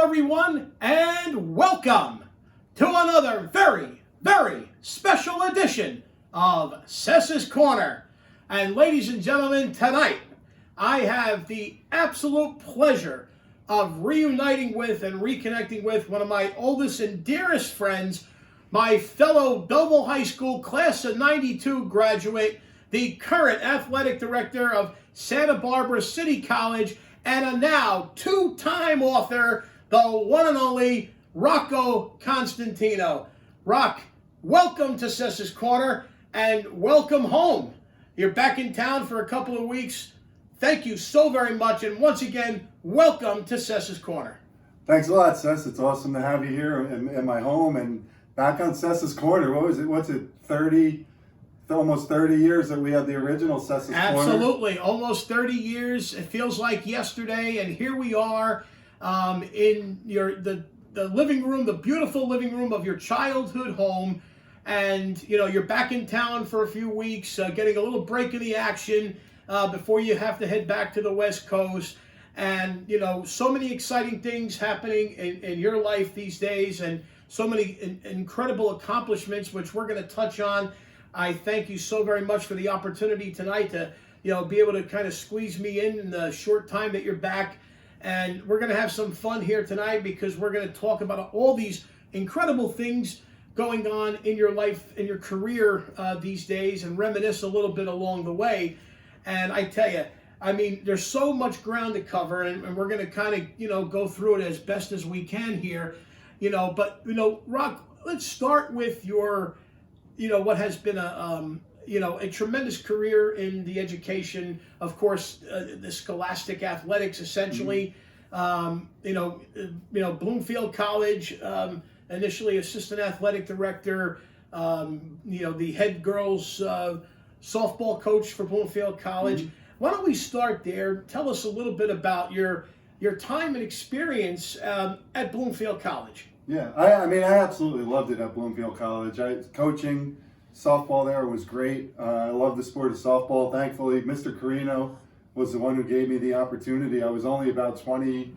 everyone, and welcome to another very, very special edition of Sessa's Corner. And ladies and gentlemen, tonight I have the absolute pleasure of reuniting with and reconnecting with one of my oldest and dearest friends, my fellow Belleville High School class of 92 graduate, the current athletic director of Santa Barbara City College, and a now two-time author, the one and only Rocco Constantino. Rock, welcome to Sessa's Corner and welcome home. You're back in town for a couple of weeks. Thank you so very much, and once again, welcome to Sessa's Corner. Thanks a lot, Sess. It's awesome to have you here in my home and back on Sessa's Corner. What's it, 30, almost 30 years that we had the original Sessa's Corner? Absolutely, almost 30 years. It feels like yesterday, and here we are in the living room, the beautiful living room of your childhood home, and you're back in town for a few weeks, getting a little break in the action before you have to head back to the West Coast. And so many exciting things happening in your life these days, and so many incredible accomplishments, which we're going to touch on. I thank you so very much for the opportunity tonight to be able to kind of squeeze me in the short time that you're back. And we're going to have some fun here tonight because we're going to talk about all these incredible things going on in your life, in your career these days, and reminisce a little bit along the way. And I tell you, I mean, there's so much ground to cover, and we're going to kind of, go through it as best as we can here, But, Rock, let's start with your, what has been a tremendous career in the education, of course, the scholastic athletics, essentially. Bloomfield College, initially assistant athletic director, the head girls softball coach for Bloomfield College. Why don't we start there? Tell us a little bit about your time and experience at Bloomfield College. Yeah, I absolutely loved it at Bloomfield College. Coaching softball there was great. I love the sport of softball. Thankfully, Mr. Carino was the one who gave me the opportunity. I was only about 20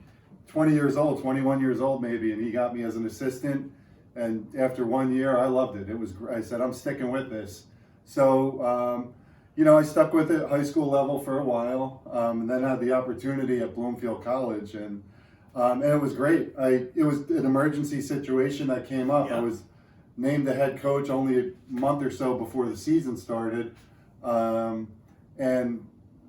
years old, 21 years old maybe, and he got me as an assistant. And after 1 year, I loved it. I said, I'm sticking with this. So, I stuck with it high school level for a while, and then had the opportunity at Bloomfield College, and it was great. It was an emergency situation that came up. Yeah. I was named the head coach only a month or so before the season started, and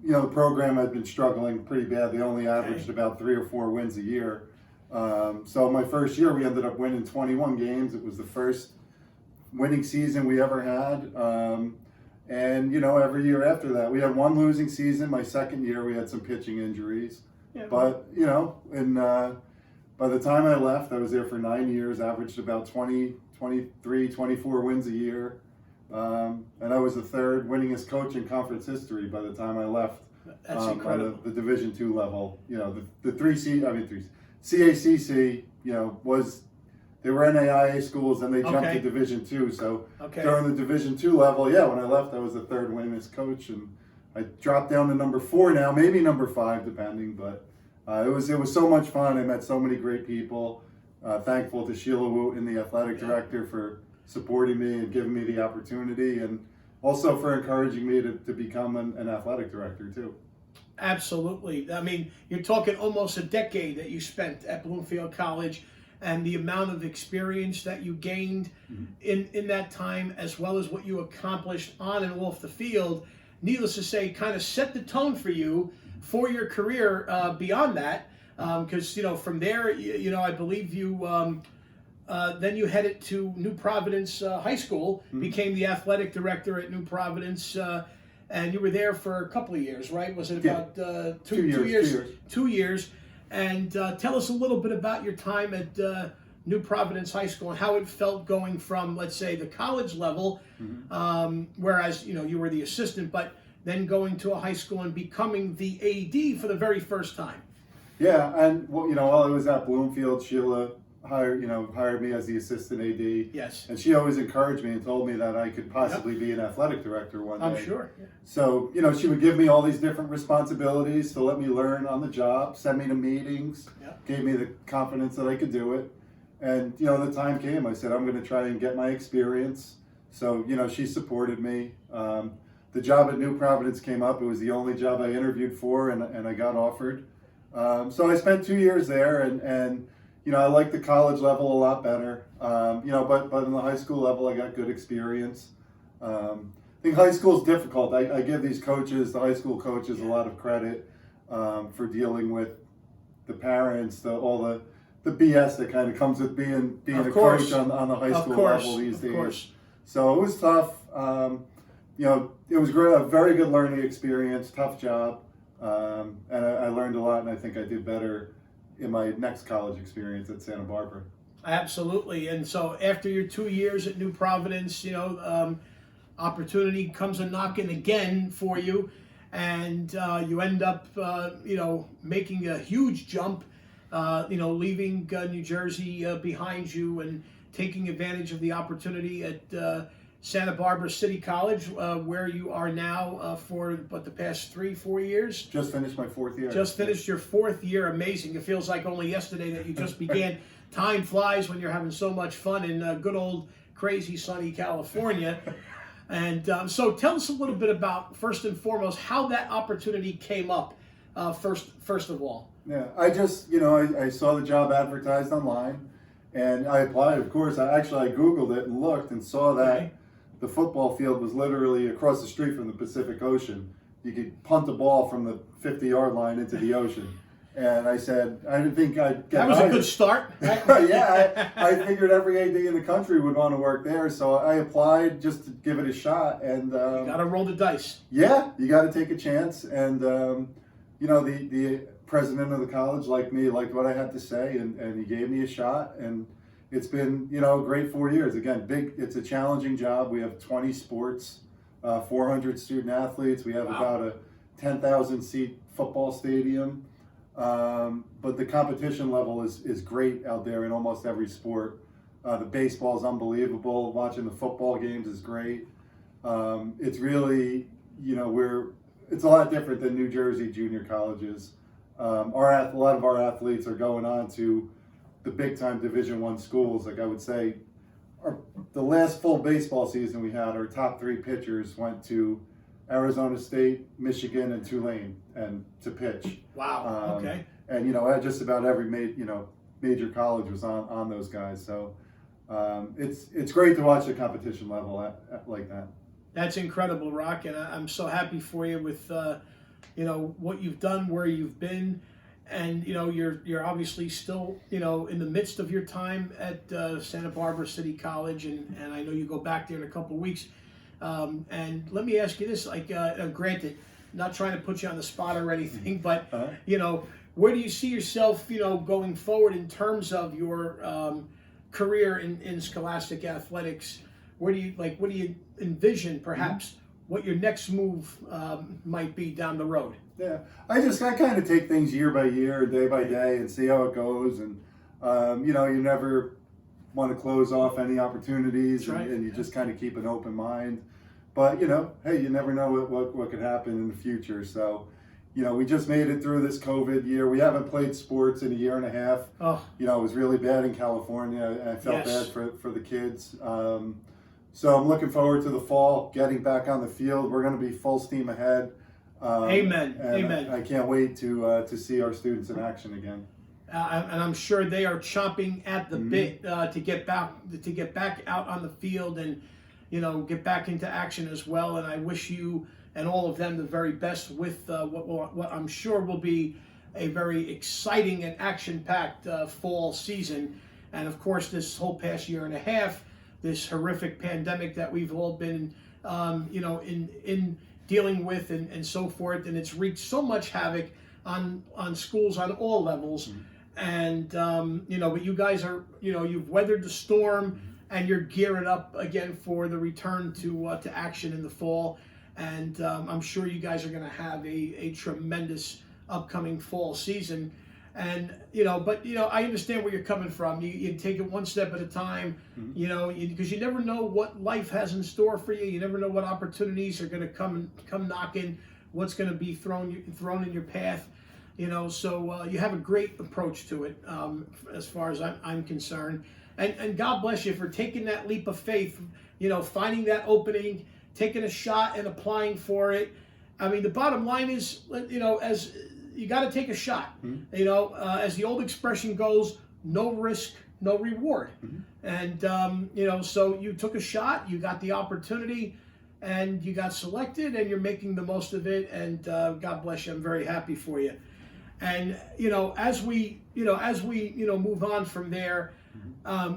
the program had been struggling pretty bad. They only averaged about 3 or 4 wins a year. So my first year, we ended up winning 21 games. It was the first winning season we ever had. And every year after that, we had one losing season. My second year, we had some pitching injuries. Yeah. But, by the time I left, I was there for 9 years, averaged about 20, 23, 24 wins a year. And I was the third winningest coach in conference history by the time I left. That's incredible. The Division II level. The CACC, they were NAIA schools, and they jumped to Division II. So during the Division II level, when I left, I was the third winningest coach, and I dropped down to number 4 now, maybe number 5 depending. But it was so much fun. I met so many great people. Thankful to Sheila Wooten, the athletic director, for supporting me and giving me the opportunity, and also for encouraging me to become an athletic director too. Absolutely. I mean, you're talking almost a decade that you spent at Bloomfield College, and the amount of experience that you gained in that time, as well as what you accomplished on and off the field, needless to say, kind of set the tone for you for your career beyond that. Because, from there, I believe you then you headed to New Providence High School, became the athletic director at New Providence, and you were there for a couple of years, right? Was it about 2 years? 2 years. And tell us a little bit about your time at New Providence High School and how it felt going from, let's say, the college level, whereas, you were the assistant, but then going to a high school and becoming the AD for the very first time. Yeah, and while I was at Bloomfield, Sheila hired me as the assistant AD. Yes. And she always encouraged me and told me that I could possibly be an athletic director one day. I'm sure. Yeah. So, she would give me all these different responsibilities to let me learn on the job, send me to meetings, gave me the confidence that I could do it. And, the time came, I said, I'm going to try and get my experience. So, she supported me. The job at New Providence came up. It was the only job I interviewed for, and I got offered. So I spent 2 years there, and I liked the college level a lot better. But in the high school level, I got good experience. I think high school is difficult. I give these coaches, the high school coaches, a lot of credit for dealing with the parents, all the BS that kind of comes with being a coach on the high school level these days. So it was tough. It was great, a very good learning experience, tough job, and I learned a lot, and I think I did better in my next college experience at Santa Barbara. Absolutely. And so after your 2 years at New Providence, opportunity comes a knocking again for you, and you end up, making a huge jump, leaving New Jersey behind you and taking advantage of the opportunity at Santa Barbara City College, where you are now for the past 3-4 years. Just finished my 4th year. Just finished your 4th year. Amazing. It feels like only yesterday that you just began. Time flies when you're having so much fun in good old crazy sunny California. And so tell us a little bit about, first and foremost, how that opportunity came up, first of all. Yeah, I just, I saw the job advertised online, and I applied, of course. I Googled it and looked and saw that the football field was literally across the street from the Pacific Ocean. You could punt a ball from the 50-yard line into the ocean. And I said, I didn't think I'd get That was hired. A good start. Yeah, I figured every AD in the country would want to work there, so I applied just to give it a shot. And you got to roll the dice. Yeah, you got to take a chance. And the president of the college liked what I had to say, and he gave me a shot. And it's been a great 4 years. Again, it's a challenging job. We have 20 sports, 400 student athletes. We have about a 10,000 seat football stadium. But the competition level is great out there in almost every sport. The baseball is unbelievable. Watching the football games is great. It's really, it's a lot different than New Jersey junior colleges. A lot of our athletes are going on to the big time Division I schools. Like I would say, the last full baseball season we had, our top 3 pitchers went to Arizona State, Michigan, and Tulane, and to pitch. Wow. Okay. And just about every major college was on those guys. So it's great to watch the competition level like that. That's incredible, Rock, and I'm so happy for you with what you've done, where you've been, and you're obviously still in the midst of your time at Santa Barbara City College, and I know you go back there in a couple of weeks. And let me ask you this, granted, not trying to put you on the spot or anything, but, where do you see yourself, going forward in terms of your career in scholastic athletics? What do you envision, perhaps, what your next move might be down the road? Yeah, I kind of take things year by year, day by day, and see how it goes. And, you never want to close off any opportunities, and you just kind of keep an open mind. But hey, you never know what could happen in the future. So, we just made it through this COVID year. We haven't played sports in a year and a half. Oh. It was really bad in California. I felt bad for the kids. So I'm looking forward to the fall, getting back on the field. We're going to be full steam ahead. Amen. Amen. I can't wait to see our students in action again. And I'm sure they are chomping at the bit to get back out on the field and get back into action as well. And I wish you and all of them the very best with what I'm sure will be a very exciting and action-packed fall season. And of course, this whole past year and a half, this horrific pandemic that we've all been in dealing with and so forth, and it's wreaked so much havoc on schools on all levels. And but you guys are you've weathered the storm, and you're gearing up again for the return to action in the fall. And I'm sure you guys are going to have a tremendous upcoming fall season. And but I understand where you're coming from. You take it one step at a time. Because you never know what life has in store for you. You never know what opportunities are going to come knocking. What's going to be thrown in your path. So you have a great approach to it, as far as I'm concerned. And God bless you for taking that leap of faith. Finding that opening, taking a shot, and applying for it. I mean, the bottom line is, as you got to take a shot. As the old expression goes, no risk, no reward. And so you took a shot, you got the opportunity, and you got selected, and you're making the most of it. And God bless you. I'm very happy for you. And as we move on from there,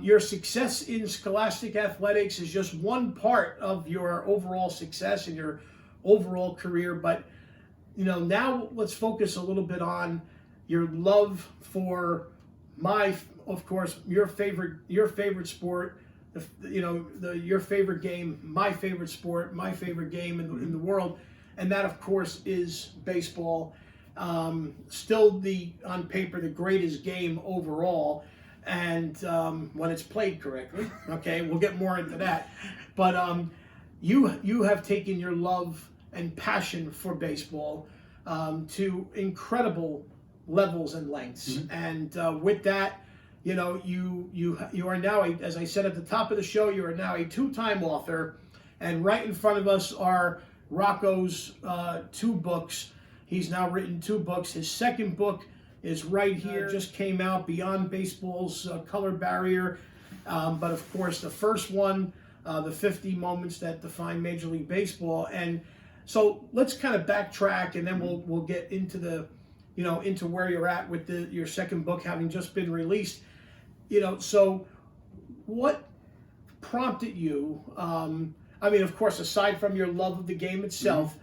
your success in scholastic athletics is just one part of your overall success and your overall career. But now let's focus a little bit on your love for of course, your favorite sport, your favorite game, my favorite sport, my favorite game in the world, and that, of course, is baseball. Still, on paper, the greatest game overall, and when it's played correctly. Okay, we'll get more into that, but you have taken your love and passion for baseball to incredible levels and lengths, and with that, you are now, as I said at the top of the show, you are now a 2-time author, and right in front of us are Rocco's 2 books. He's now written 2 books. His second book is right here, just came out, Beyond Baseball's Color Barrier. But of course, the first one, the 50 Moments That Define Major League Baseball. And so let's kind of backtrack, and then we'll get into into where you're at with your second book having just been released. So what prompted you? I mean, of course, aside from your love of the game itself.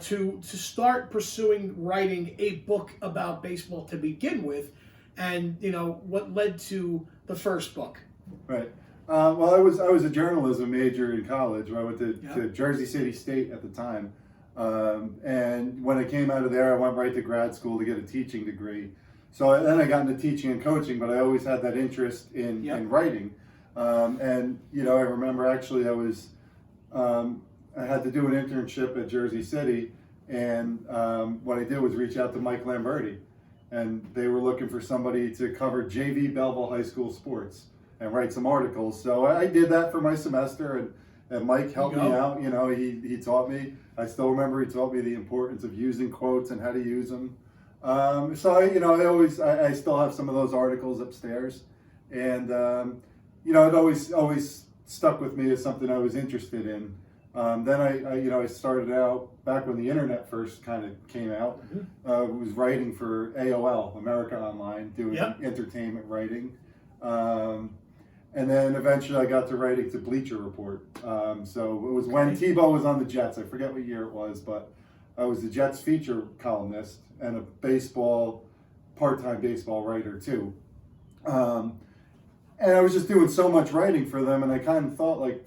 To start pursuing writing a book about baseball to begin with, and what led to the first book. Right. Well, I was a journalism major in college. I went to Jersey City State at the time, and when I came out of there, I went right to grad school to get a teaching degree. So then I got into teaching and coaching, but I always had that interest in writing. And I remember actually I had to do an internship at Jersey City, and what I did was reach out to Mike Lamberti, and they were looking for somebody to cover JV Belleville High School sports and write some articles. So I did that for my semester, and Mike helped me out. He taught me. I still remember he taught me the importance of using quotes and how to use them. So I still have some of those articles upstairs, and it always stuck with me as something I was interested in. Then I started out back when the internet first kind of came out. Was writing for AOL, America Online, doing entertainment writing. And then eventually I got to writing to Bleacher Report. So it was when Tebow was on the Jets. I forget what year it was, but I was the Jets feature columnist and a part-time baseball writer too. And I was just doing so much writing for them, and I kind of thought, like,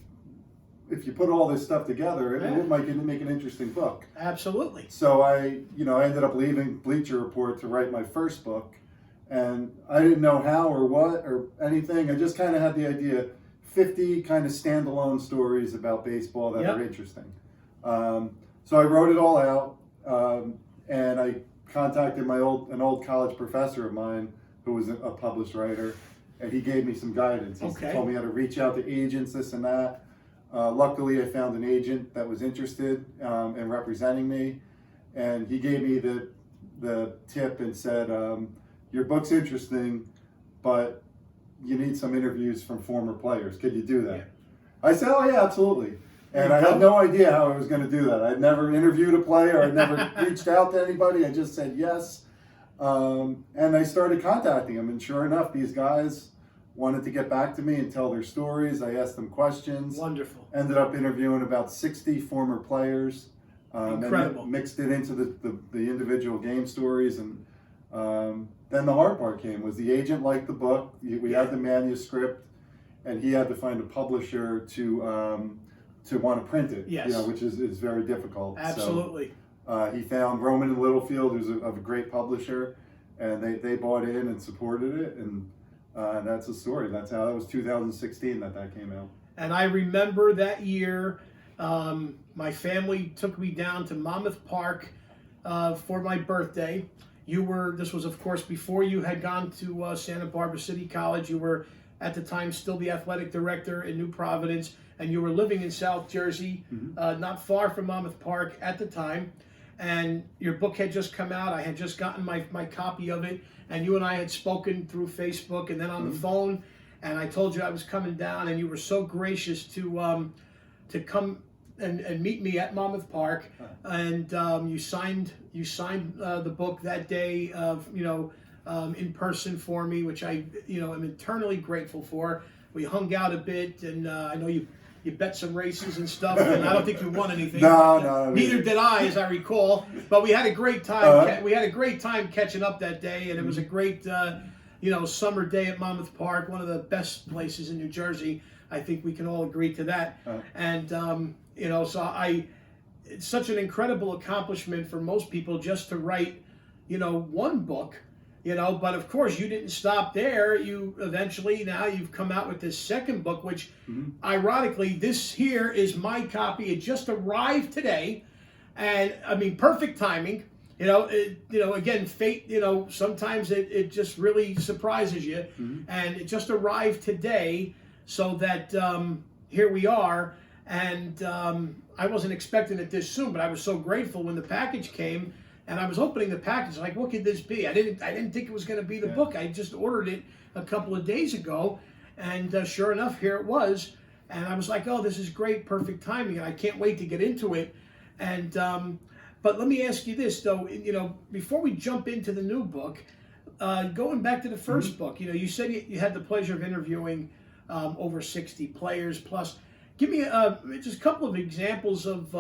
if you put all this stuff together, it might make an interesting book. Absolutely. So I ended up leaving Bleacher Report to write my first book, and I didn't know how or what or anything. I just kind of had the idea, 50 kind of standalone stories about baseball that are interesting. So I wrote it all out, and I contacted an old college professor of mine who was a published writer, and he gave me some guidance. He told me how to reach out to agents, this and that. Luckily, I found an agent that was interested in representing me, and he gave me the tip and said, your book's interesting, but you need some interviews from former players. Could you do that? Yeah. I said, oh yeah, absolutely. And I had no idea how I was going to do that. I'd never interviewed a player. I'd never reached out to anybody. I just said yes. And I started contacting them, and sure enough, these guys wanted to get back to me and tell their stories. I asked them questions. Wonderful. Ended up interviewing about 60 former players. Incredible. And mixed it into the individual game stories. And then the hard part came, was the agent liked the book. We had the manuscript, and he had to find a publisher to want to print it. Yes. Which is very difficult. Absolutely. So, he found Roman and Littlefield, who's a great publisher, and they bought in and supported it, and that's the story. That was 2016 that came out. And I remember that year, my family took me down to Monmouth Park for my birthday. This was of course before you had gone to Santa Barbara City College. You were at the time still the athletic director in New Providence, and you were living in South Jersey, not far from Monmouth Park at the time. And your book had just come out. I had just gotten my copy of it, and you and I had spoken through Facebook and then on the phone. And I told you I was coming down, and you were so gracious to come and meet me at Monmouth Park. And you signed the book that day, in person for me, which I am eternally grateful for. We hung out a bit, and I know you bet some races and stuff, and I don't think you won anything. No. Neither did I, as I recall. But we had a great time. We had a great time catching up that day, and it was a great, summer day at Monmouth Park, one of the best places in New Jersey. I think we can all agree to that. And so it's such an incredible accomplishment for most people just to write, one book. But of course you didn't stop there. You eventually, now you've come out with this second book, which ironically, this here is my copy. It just arrived today, and I mean, perfect timing. Again, fate, sometimes it just really surprises you, and it just arrived today, so that here we are. And I wasn't expecting it this soon, but I was so grateful when the package came. And I was opening the package, like, what could this be? I didn't think it was going to be the book. I just ordered it a couple of days ago, and sure enough, here it was. And I was like, oh, this is great, perfect timing, and I can't wait to get into it. And but let me ask you this, though. Before we jump into the new book, going back to the first book, you said you had the pleasure of interviewing over 60 players plus. Give me just a couple of examples of.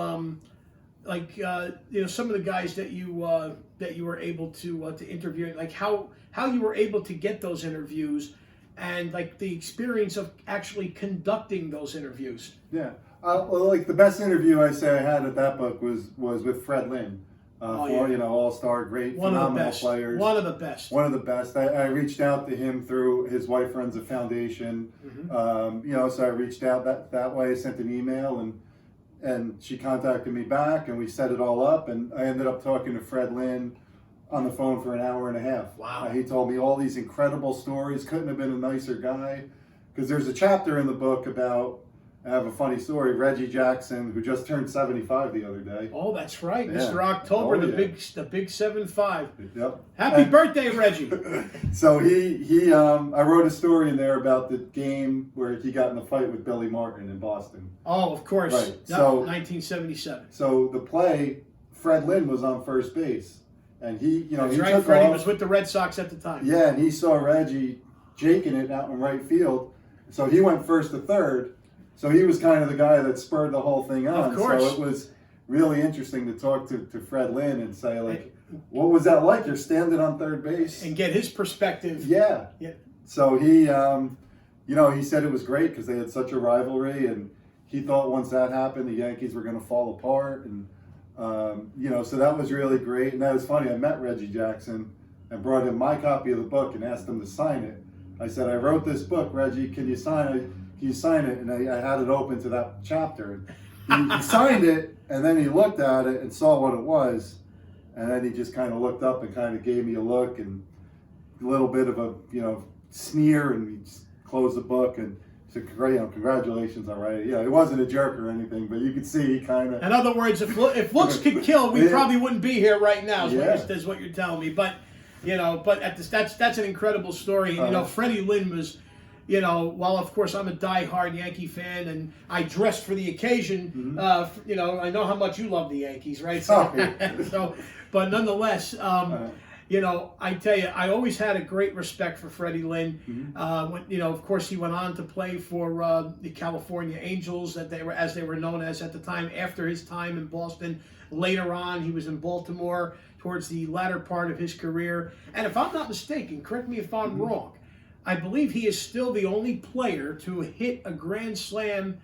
Some of the guys that you were able to interview, like how you were able to get those interviews, and like the experience of actually conducting those interviews. Yeah, like the best interview I had at that book was with Fred Lynn, all-star, great, phenomenal players. One of the best. I reached out to him through his wife runs a foundation, so I reached out that way. I sent an email and she contacted me back, and we set it all up, and I ended up talking to Fred Lynn on the phone for an hour and a half. Wow. He told me all these incredible stories. Couldn't have been a nicer guy. Because there's a chapter in the book about, I have a funny story, Reggie Jackson, who just turned 75 the other day. Oh, that's right. Yeah. Mr. October, the big 7-5. Yep. Happy birthday, Reggie. So I wrote a story in there about the game where he got in a fight with Billy Martin in Boston. Oh, of course. Right. So 1977. So the play, Fred Lynn was on first base. And That's right. Freddie was with the Red Sox at the time. Yeah, and he saw Reggie jaking it out in right field. So he went first to third. So he was kind of the guy that spurred the whole thing on. Of course. So it was really interesting to talk to Fred Lynn and say, like, what was that like? You're standing on third base. And get his perspective. Yeah. So he, he said it was great because they had such a rivalry, and he thought once that happened, the Yankees were going to fall apart. And, so that was really great. And that was funny. I met Reggie Jackson and brought him my copy of the book and asked him to sign it. I said, I wrote this book, Reggie, can you sign it? And I had it open to that chapter. He signed it, and then he looked at it and saw what it was, and then he just kind of looked up and kind of gave me a look and a little bit of a sneer, and he just closed the book and said, congratulations, all right. Yeah, it wasn't a jerk or anything, but you could see he kind of. In other words, if looks could kill, we probably wouldn't be here right now. Is what you're telling me, but that's an incredible story. And Freddie Lynn was. While of course I'm a diehard Yankee fan and I dressed for the occasion, I know how much you love the Yankees, right? So, but nonetheless, I tell you, I always had a great respect for Freddie Lynn. When, of course, he went on to play for the California Angels, as they were known as at the time. After his time in Boston, later on, he was in Baltimore towards the latter part of his career. And if I'm not mistaken, correct me if I'm wrong, I believe he is still the only player to hit a grand slam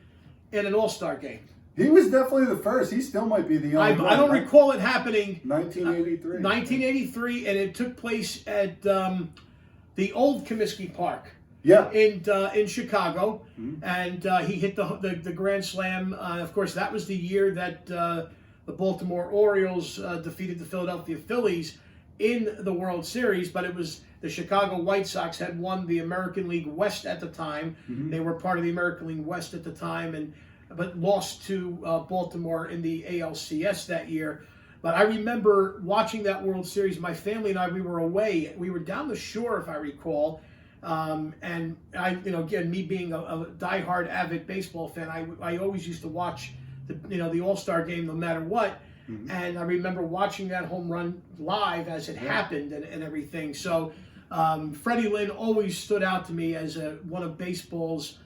in an All-Star game. He was definitely the first. He still might be the only one. I don't recall it happening. 1983. 1983, and it took place at the old Comiskey Park. Yeah. In Chicago, Mm-hmm. and he hit the grand slam. Of course, that was the year that the Baltimore Orioles defeated the Philadelphia Phillies in the World Series. But it was the Chicago White Sox had won the American League West at the time. Mm-hmm. They were part of the American League West at the time, but lost to Baltimore in the ALCS that year. But I remember watching that World Series. My family and I, we were away. We were down the shore, if I recall. And I, again, me being a diehard avid baseball fan, I always used to watch the All-Star game no matter what. Mm-hmm. And I remember watching that home run live as it happened and everything. So Freddie Lynn always stood out to me as one of baseball's,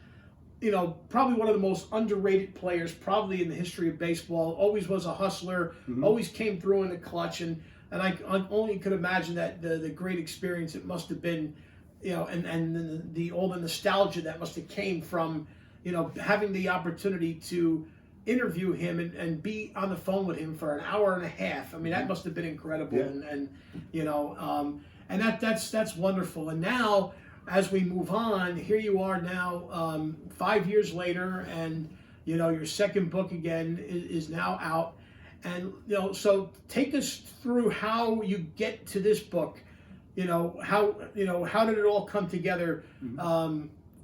probably one of the most underrated players probably in the history of baseball. Always was a hustler, mm-hmm. always came through in the clutch. And I only could imagine that the great experience it must have been, and all the nostalgia that must have came from, having the opportunity to interview him and be on the phone with him for an hour and a half. I mean, that must have been incredible. Yeah. And that's wonderful. And now, as we move on, here you are now, 5 years later, and your second book again is now out. And so take us through how you get to this book. How did it all come together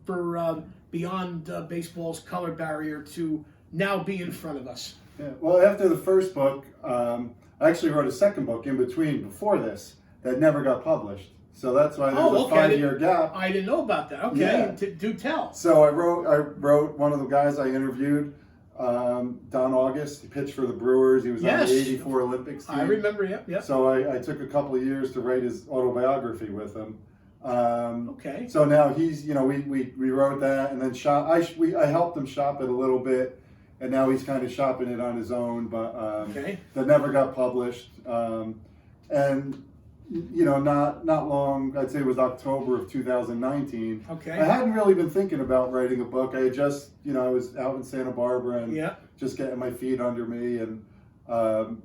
for Beyond Baseball's Color Barrier to now be in front of us? Yeah. Well, after the first book, I actually wrote a second book in between before this that never got published. So that's why there's a 5-year gap. I didn't know about that. Okay, yeah. Do tell. So I wrote one of the guys I interviewed, Don August. He pitched for the Brewers. He was on the '84 Olympics team. I remember. Yep. So I took a couple of years to write his autobiography with him. Okay. So now he's we wrote that and then I helped him shop it a little bit, and now he's kind of shopping it on his own. But that never got published. And not long, I'd say it was October of 2019. Okay. I hadn't really been thinking about writing a book. I had just, I was out in Santa Barbara and just getting my feet under me. And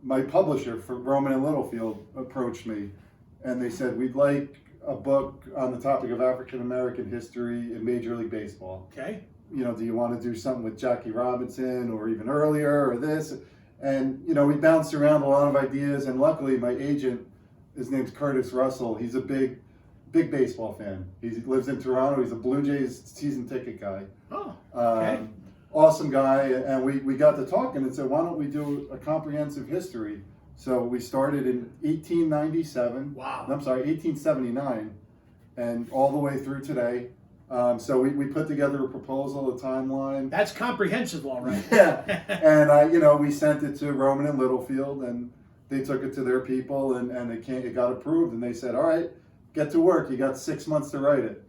my publisher for Roman and Littlefield approached me, and they said, we'd like a book on the topic of African American history in Major League Baseball. Okay. Do you want to do something with Jackie Robinson or even earlier or this? And, we bounced around a lot of ideas, and luckily my agent, his name's Curtis Russell. He's a big baseball fan. He lives in Toronto. He's a Blue Jays season ticket guy. Oh, okay. Awesome guy. And we got to talking and said, why don't we do a comprehensive history? So we started in 1897. Wow. I'm sorry, 1879, and all the way through today. So we put together a proposal, a timeline. That's comprehensive, all right. Yeah. And we sent it to Roman and Littlefield, and they took it to their people, and it got approved, and they said, all right, get to work. You got 6 months to write it.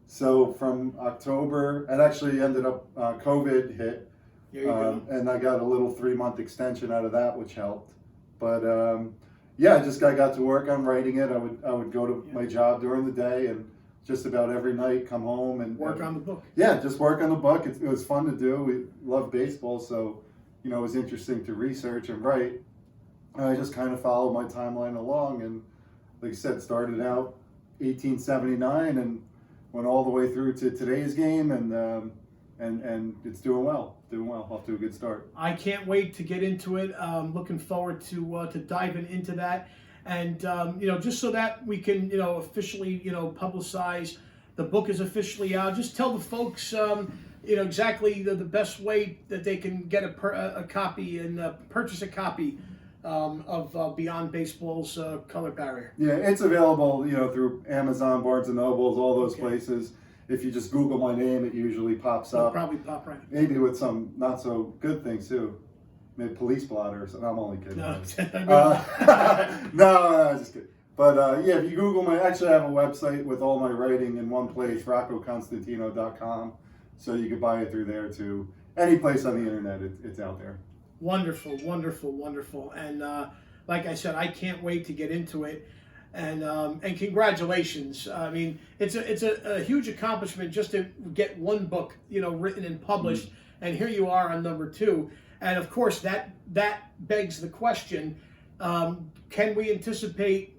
So from October, and actually ended up, COVID hit, and I got a little 3-month extension out of that, which helped. But I got to work on writing it. I would go to my job during the day, and just about every night come home and work on the book. Yeah, just work on the book. It was fun to do. We love baseball, so it was interesting to research and write. I just kind of followed my timeline along, and like I said, started out 1879 and went all the way through to today's game, and it's doing well, off to a good start. I can't wait to get into it. Looking forward to diving into that, and just so that we can officially publicize the book is officially out. Just tell the folks exactly the best way that they can get a copy and purchase a copy of Beyond Baseball's Color Barrier. Yeah, it's available, through Amazon, Barnes and Nobles, all those places. If you just Google my name, it usually pops up. It'll probably pop right. Maybe with some not so good things too. Maybe police blotters. I'm only kidding. No, no, just kidding. But if you Google actually I have a website with all my writing in one place, RoccoConstantino.com. So you can buy it through there too. Any place on the internet, it's out there. Wonderful, wonderful, wonderful. And like I said, I can't wait to get into it. And congratulations. I mean, it's a huge accomplishment just to get one book, written and published. Mm-hmm. And here you are on number 2. And of course, that begs the question: can we anticipate,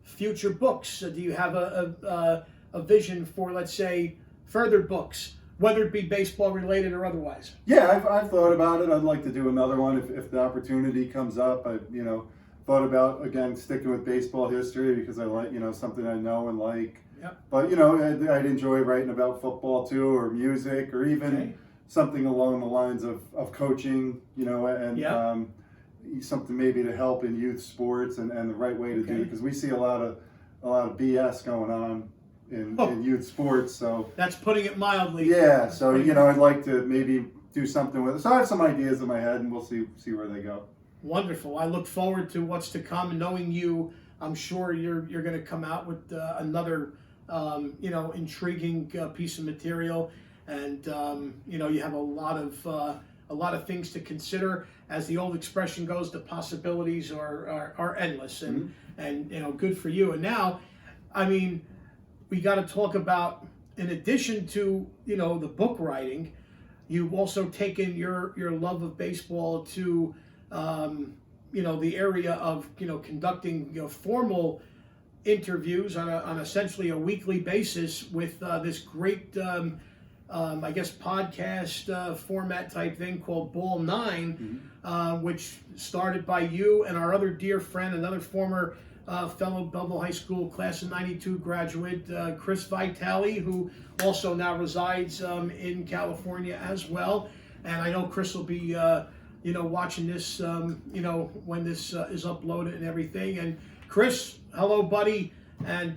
future books? Do you have a vision for, let's say, further books, whether it be baseball related or otherwise? Yeah, I've thought about it. I'd like to do another one if the opportunity comes up. I thought about, again, sticking with baseball history because I like, something I know and like. Yep. But I'd enjoy writing about football too, or music, or even something along the lines of coaching, and something maybe to help in youth sports and the right way to do it, because we see a lot of BS going on in youth sports. So that's putting it mildly. Yeah. So I'd like to maybe do something with it. So I have some ideas in my head, and we'll see where they go. Wonderful. I look forward to what's to come. And knowing you, I'm sure you're going to come out with another intriguing piece of material, and you have a lot of things to consider. As the old expression goes, the possibilities are endless, and good for you. And now, we got to talk about, in addition to the book writing, you've also taken your love of baseball to the area of conducting formal interviews on essentially a weekly basis with this great podcast format type thing called Ball 9, which started by you and our other dear friend, another former fellow Belleville High School class of '92 graduate, Chris Vitale, who also now resides in California as well. And I know Chris will be watching this when this is uploaded and everything. And Chris, hello, buddy, and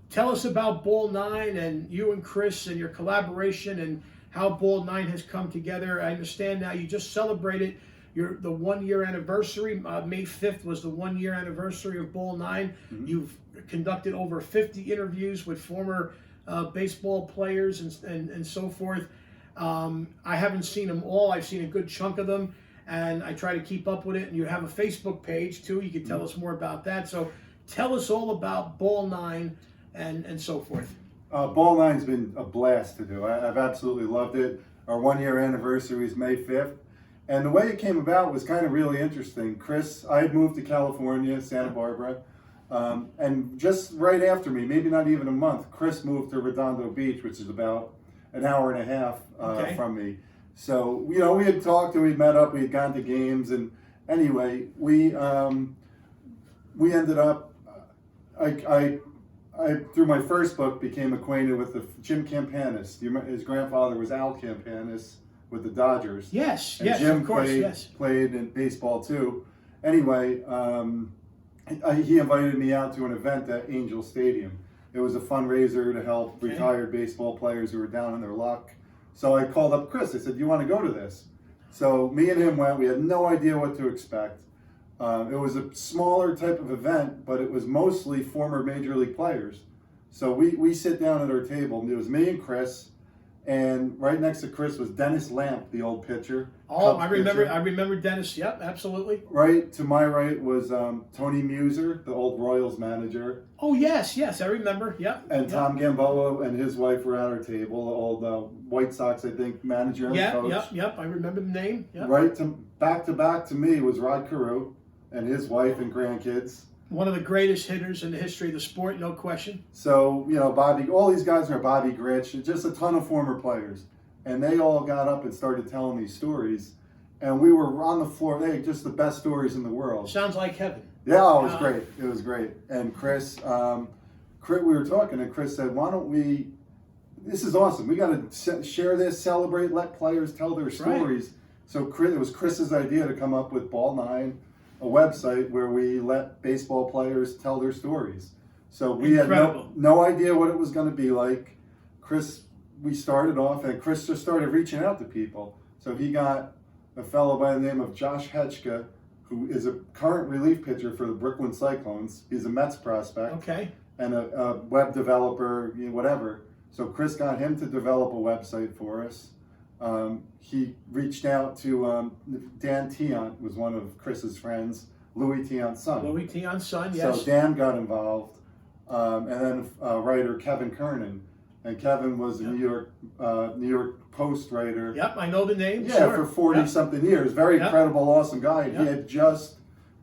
tell us about Ball 9 and you and Chris and your collaboration and how Ball 9 has come together. I understand now you just celebrated the 1 year anniversary. May 5th was the 1 year anniversary of Ball 9. You've conducted over 50 interviews with former baseball players and so forth. I haven't seen them all. I've seen a good chunk of them, and I try to keep up with it. And you have a Facebook page too. You can tell us more about that. So tell us all about Ball 9 and so forth. Ball 9's been a blast to do. I've absolutely loved it. Our 1 year anniversary is May 5th. And the way it came about was kind of really interesting. Chris, I had moved to California, Santa Barbara, and just right after me, maybe not even a month, Chris moved to Redondo Beach, which is about an hour and a half from me. So, we had talked and we'd met up, we had gone to games, and anyway, we ended up, I through my first book became acquainted with Jim Campanis. His grandfather was Al Campanis with the Dodgers. Yes, and yes, Jim of course, played in baseball too. Anyway, he invited me out to an event at Angel Stadium. It was a fundraiser to help retired baseball players who were down in their luck. So I called up Chris. I said, "Do you want to go to this?" So me and him went. We had no idea what to expect. It was a smaller type of event, but it was mostly former major league players. So we sit down at our table, and it was me and Chris, and right next to Chris was Dennis Lamp, the old pitcher. Oh, I remember Dennis. Yep, absolutely. Right to my right was Tony Muser, the old Royals manager. Oh yes, I remember. Yep. And Tom Gamboa and his wife were at our table. The old White Sox, I think, manager and coach. Yep. I remember the name. Yep. Right back to me was Rod Carew and his wife and grandkids. One of the greatest hitters in the history of the sport, no question. So, Bobby, all these guys are Bobby Grich, just a ton of former players. And they all got up and started telling these stories. And we were on the floor. They had just the best stories in the world. Sounds like heaven. Yeah, it was great. It was great. And Chris, we were talking, and Chris said, "Why don't we, this is awesome. We got to share this, celebrate, let players tell their stories." Right. So it was Chris's idea to come up with Ball 9, a website where we let baseball players tell their stories. So we had no idea what it was going to be like. We started off, and Chris just started reaching out to people. So he got a fellow by the name of Josh Hetchka, who is a current relief pitcher for the Brooklyn Cyclones. He's a Mets prospect. Okay. And a web developer, whatever. So Chris got him to develop a website for us. He reached out to Dan Tiant, was one of Chris's friends, Louis Tiant's son. Louis Tiant's son, yes. So Dan got involved. And then writer Kevin Kernan. and Kevin was a New York Post writer. Yep, I know the name. Yeah, sure. for 40 something years. Very credible, awesome guy. Yep. He had just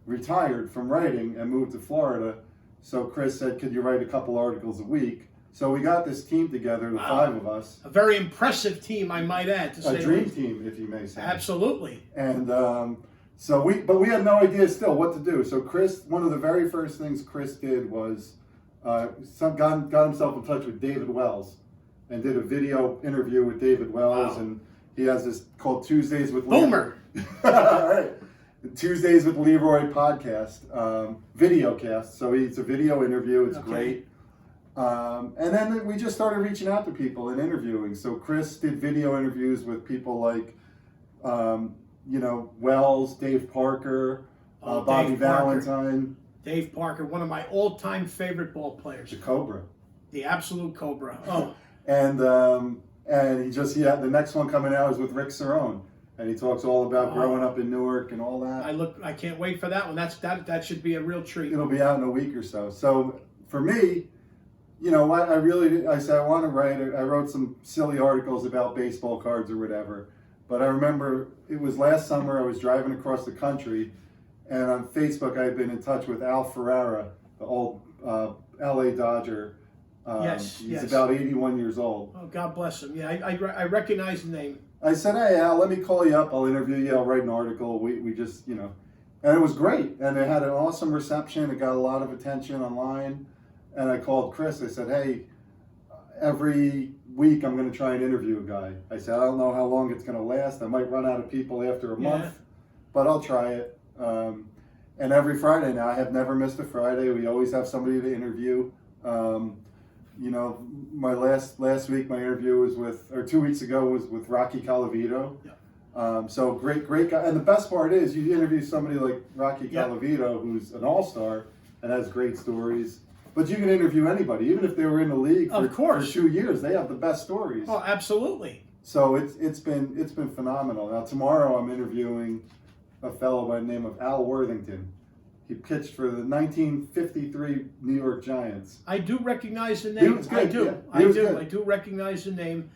retired from writing and moved to Florida. So Chris said, "Could you write a couple articles a week?" So we got this team together, the five of us. A very impressive team, I might add. To say A dream team, if you may say. Absolutely. And but we had no idea still what to do. So Chris, one of the very first things Chris did was got himself in touch with David Wells and did a video interview with David Wells. Wow. And he has this called Tuesdays with Boomer. All right. Tuesdays with Leroy podcast, video cast. So it's a video interview. It's great. And then we just started reaching out to people and interviewing. So Chris did video interviews with people like, Wells, Dave Parker, Bobby Dave Parker. Valentine. Dave Parker, one of my all-time favorite ball players. The Cobra. The absolute Cobra. Oh. And the next one coming out is with Rick Cerrone. And he talks all about growing up in Newark and all that. I can't wait for that one. That should be a real treat. It'll be out in a week or so. So for me, you know what, I said I want to write it. I wrote some silly articles about baseball cards or whatever. But I remember it was last summer, I was driving across the country, and on Facebook I had been in touch with Al Ferrara, the old LA Dodger. He's about 81 years old. Oh, God bless him. Yeah, I recognize the name. I said, "Hey Al, let me call you up. I'll interview you. I'll write an article." We just, and it was great. And it had an awesome reception. It got a lot of attention online. And I called Chris. I said, "Hey, every week I'm going to try and interview a guy." I said, "I don't know how long it's going to last. I might run out of people after a month, but I'll try it." And every Friday now, I have never missed a Friday. We always have somebody to interview. My last week, my interview was 2 weeks ago was with Rocky Colavito. Yeah. So great guy. And the best part is you interview somebody like Rocky Colavito, who's an all-star and has great stories. But you can interview anybody, even if they were in the league for 2 years. They have the best stories. Oh, absolutely. So it's been phenomenal. Now tomorrow I'm interviewing a fellow by the name of Al Worthington. He pitched for the 1953 New York Giants. I do recognize the name. I do. I do recognize the name.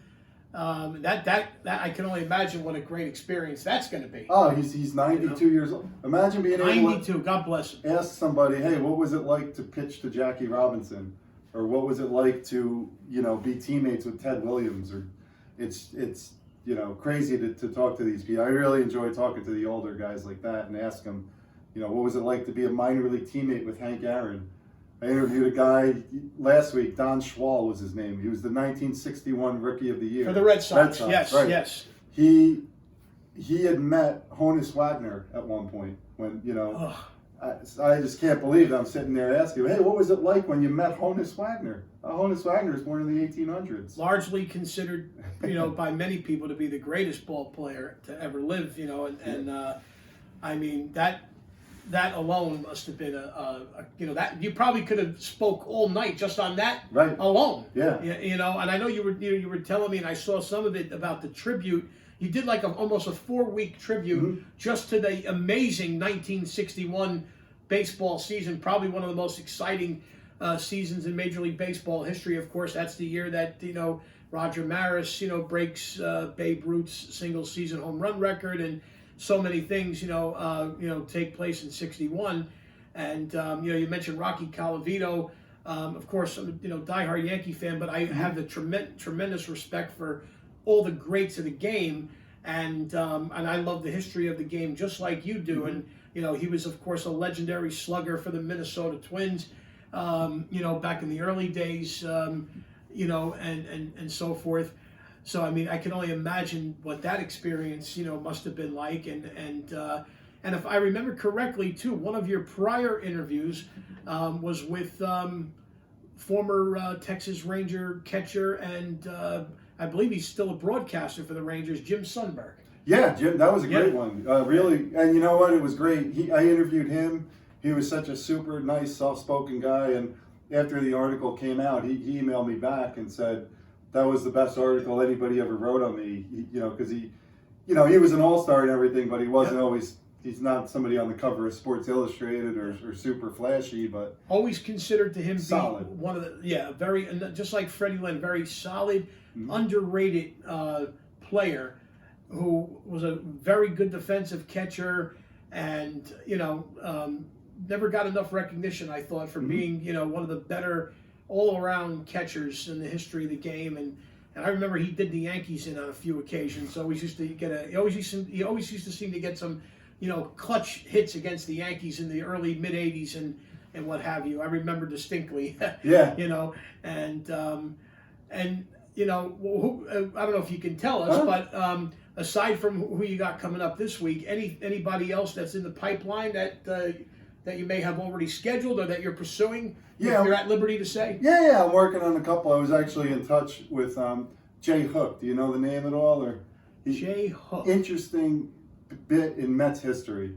That I can only imagine what a great experience that's going to be. Oh, he's 92 years old. Imagine being able 92. God bless him. Ask somebody, "Hey, what was it like to pitch to Jackie Robinson, or what was it like to be teammates with Ted Williams?" Or it's crazy to talk to these people. I really enjoy talking to the older guys like that and ask them, what was it like to be a minor league teammate with Hank Aaron? I interviewed a guy last week, Don Schwall was his name. He was the 1961 Rookie of the Year. For the Red Sox. Yes, right. Yes. He had met Honus Wagner at one point when, I just can't believe it. I'm sitting there asking, "Hey, what was it like when you met Honus Wagner?" Honus Wagner is born in the 1800s. Largely considered, by many people to be the greatest ball player to ever live, I mean, that alone must have been that you probably could have spoke all night just on that alone. Yeah. And I know you were telling me, and I saw some of it about the tribute. You did like almost a 4-week tribute just to the amazing 1961 baseball season, probably one of the most exciting seasons in Major League Baseball history. Of course, that's the year that Roger Maris breaks Babe Ruth's single season home run record, and so many things, take place in '61, and you mentioned Rocky Colavito. Of course, I'm a diehard Yankee fan, but I have the tremendous respect for all the greats of the game, and I love the history of the game just like you do. And he was of course a legendary slugger for the Minnesota Twins, back in the early days, and so forth. So, I mean, I can only imagine what that experience, must have been like. And if I remember correctly, too, one of your prior interviews was with former Texas Ranger catcher, and I believe he's still a broadcaster for the Rangers, Jim Sundberg. Yeah, Jim, that was a great one. Really, and you know what? It was great. I interviewed him. He was such a super nice, soft-spoken guy. And after the article came out, he emailed me back and said, "That was the best article anybody ever wrote on me." Because he was an all-star and everything, but he wasn't always he's not somebody on the cover of Sports Illustrated or super flashy, but always considered to him solid. be one of the very, and just like Freddie Lynn, very solid, underrated player who was a very good defensive catcher, and never got enough recognition, I thought, for being one of the better all-around catchers in the history of the game. And I remember he did the Yankees in on a few occasions. Always used to get he always used to seem to get some clutch hits against the Yankees in the early mid '80s and what have you. I remember distinctly. Yeah. And I don't know if you can tell us, but aside from who you got coming up this week, anybody else that's in the pipeline that you may have already scheduled or that you're pursuing? Yeah. If you're at liberty to say? Yeah, I'm working on a couple. I was actually in touch with Jay Hook. Do you know the name at all? Jay Hook. Interesting bit in Mets history.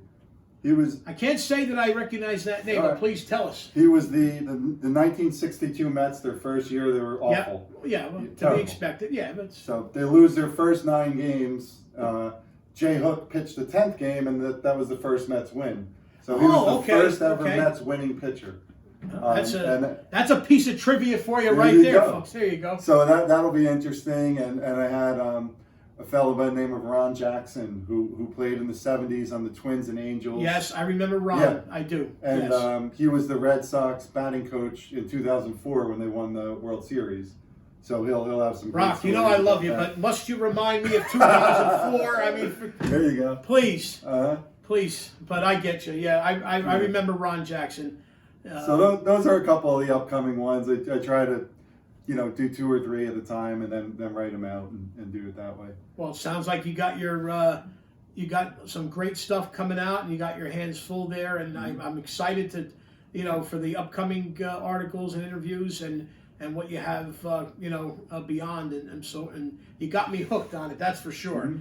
He was. I can't say that I recognize that name, but please tell us. He was the 1962 Mets. Their first year, they were awful. Yeah, well, to be expected. Yeah, but so they lose their first 9 games. Jay Hook pitched the 10th game, and that was the first Mets win. So he was the first ever Mets winning pitcher. That's a piece of trivia for you right there, folks. There you go. So that'll be interesting. And I had a fellow by the name of Ron Jackson who played in the 70s on the Twins and Angels. Yes, I remember Ron. Yeah. I do. And he was the Red Sox batting coach in 2004 when they won the World Series. So he'll have some. Rock, I love you, but must you remind me of 2004? I mean, there you go. Please. Please, but I get you. Yeah, I remember Ron Jackson. So those are a couple of the upcoming ones. I try to, do 2 or 3 at a time and then write them out and do it that way. Well, it sounds like you got you got some great stuff coming out, and you got your hands full there. And I'm excited to, for the upcoming articles and interviews and what you have, beyond. And you got me hooked on it. That's for sure.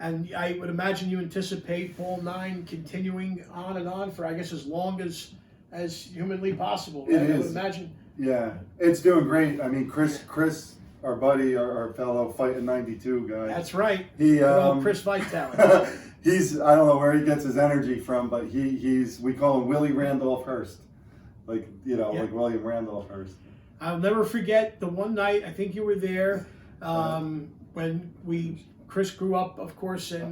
And I would imagine you anticipate Ball 9 continuing on for, I guess, as long as humanly possible. Right? It is. I would imagine. Yeah, it's doing great. I mean, Chris, our buddy, our fellow Fighting 92 guy. That's right. He, Chris Vitale. I don't know where he gets his energy from, but we call him Willie Randolph Hearst, like William Randolph Hearst. I'll never forget the one night. I think you were there when Chris grew up, of course, in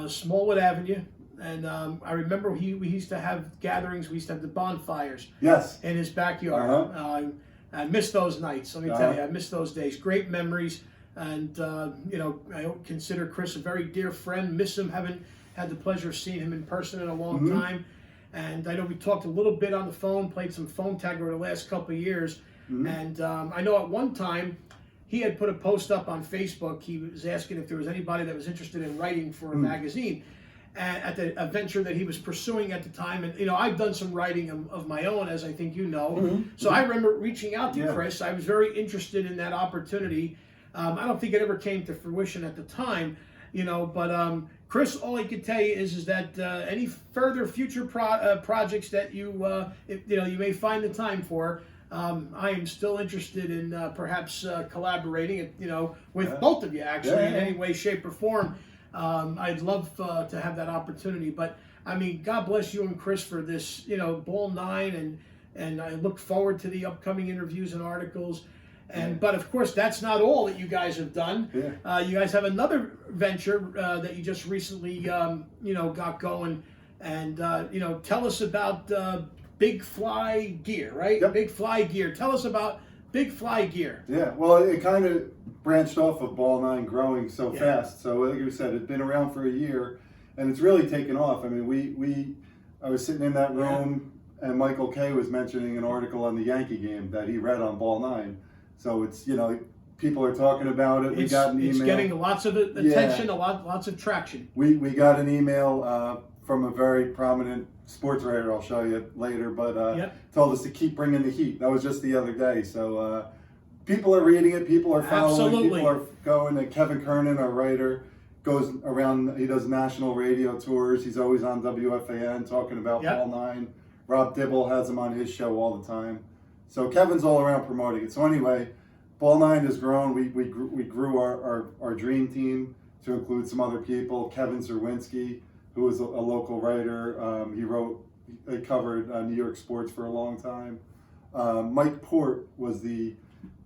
Smallwood Avenue, and I remember we used to have gatherings. We used to have the bonfires. Yes. In his backyard. I miss those nights. Let me tell you, I miss those days. Great memories, and I consider Chris a very dear friend. Miss him. Haven't had the pleasure of seeing him in person in a long time, and I know we talked a little bit on the phone, played some phone tag over the last couple of years, and I know at one time. He had put a post up on Facebook. He was asking if there was anybody that was interested in writing for a magazine at a venture that he was pursuing at the time. And, I've done some writing of my own, as I think you know. So I remember reaching out to Chris. I was very interested in that opportunity. I don't think it ever came to fruition at the time, but Chris, all I can tell you is that any further future projects that you may find the time for, I am still interested in perhaps collaborating, with both of you actually in any way, shape, or form. I'd love to have that opportunity. But I mean, God bless you and Chris for this, Ball 9, and I look forward to the upcoming interviews and articles. But of course, that's not all that you guys have done. You guys have another venture that you just recently, got going, and tell us about. Big Fly Gear, right? Yep. Big Fly Gear. Tell us about Big Fly Gear. Yeah, well, it kind of branched off of Ball 9 growing so fast. So like you said, it's been around for a year, and it's really taken off. I mean, I was sitting in that room, and Michael Kay was mentioning an article on the Yankee game that he read on Ball 9. So it's, people are talking about it. We got an email. It's getting lots of attention, lots of traction. We got an email from a very prominent sports writer, I'll show you later, but told us to keep bringing the heat. That was just the other day. So people are reading it, people are following, people are going. And Kevin Kernan, our writer, goes around, he does national radio tours. He's always on WFAN talking about Ball 9. Rob Dibble has him on his show all the time. So Kevin's all around promoting it. So anyway, Ball 9 has grown. We grew our dream team to include some other people. Kevin Zerwinski, who was a local writer. He covered New York sports for a long time. Mike Port was the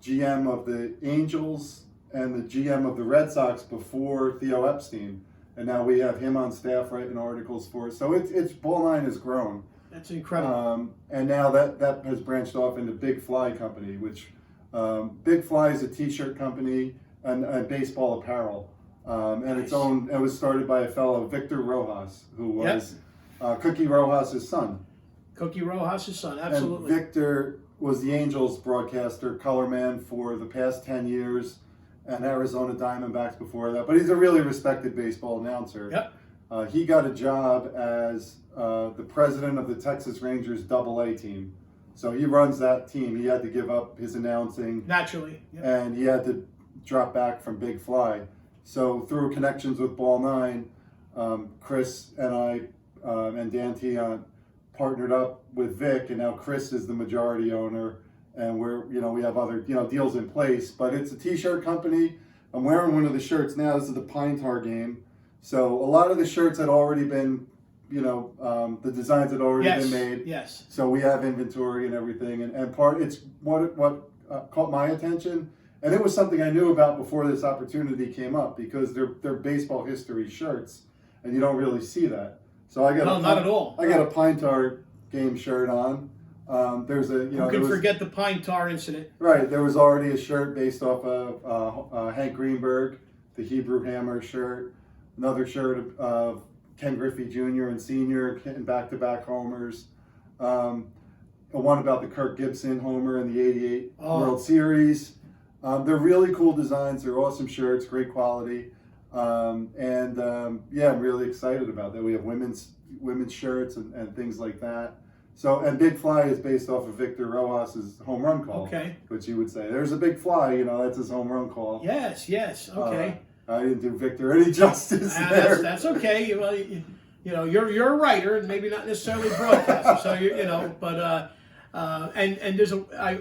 GM of the Angels and the GM of the Red Sox before Theo Epstein. And now we have him on staff writing articles for us. So it's Ball 9 has grown. That's incredible. And now that has branched off into Big Fly Company, which Big Fly is a t-shirt company and baseball apparel. And Nice. it was started by a fellow, Victor Rojas, who was Cookie Rojas' son. Cookie Rojas' son, absolutely. And Victor was the Angels broadcaster, color man for the past 10 years, and Arizona Diamondbacks before that. But he's a really respected baseball announcer. Yep. He got a job as the president of the Texas Rangers AA team. So he runs that team. He had to give up his announcing. Naturally. Yep. And he had to drop back from Big Fly. So through connections with Ball 9, Chris and I and Dan Tion partnered up with Vic, and now Chris is the majority owner, and we have other deals in place. But it's a t-shirt company. I'm wearing one of the shirts now. This is the Pine Tar game. So a lot of the shirts had already been, the designs had already been made. Yes. So we have inventory and everything, and it's what caught my attention. And it was something I knew about before this opportunity came up, because they're baseball history shirts, and you don't really see that. So I got not at all. I got a Pine Tar game shirt on. There's a Who can forget the Pine Tar incident? Right. There was already a shirt based off of Hank Greenberg, the Hebrew Hammer shirt. Another shirt of Ken Griffey Jr. and Sr. in back-to-back homers. One about the Kirk Gibson homer in the '88 World Series. They're really cool designs. They're awesome shirts, great quality. I'm really excited about that. We have women's shirts and things like that. So, and Big Fly is based off of Victor Rojas' home run call. Okay. Which you would say, there's a big fly, that's his home run call. Yes, okay. I didn't do Victor any justice there. That's okay. Well, you're a writer and maybe not necessarily a broadcaster. So and there's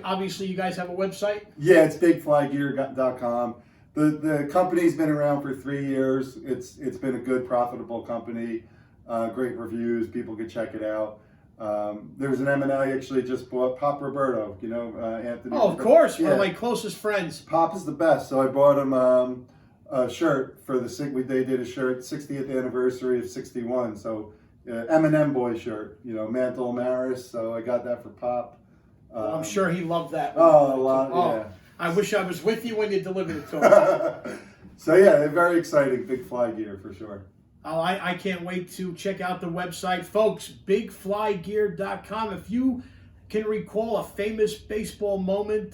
obviously you guys have a website. Yeah, it's bigflygear.com. The company's been around for 3 years. It's been a good, profitable company. Great reviews. People could check it out. There's an M&I actually just bought Pop Roberto. Anthony. Oh, of course, one of my closest friends. Pop is the best. So I bought him a shirt for they did a shirt 60th anniversary of '61. So M&M boy shirt. Mantle Maris. So I got that for Pop. I'm sure he loved that. Oh, a lot. Yeah. I wish I was with you when you delivered it to him. So yeah, very exciting. Big Fly gear for sure. Oh, I can't wait to check out the website, folks. BigFlyGear.com. If you can recall a famous baseball moment,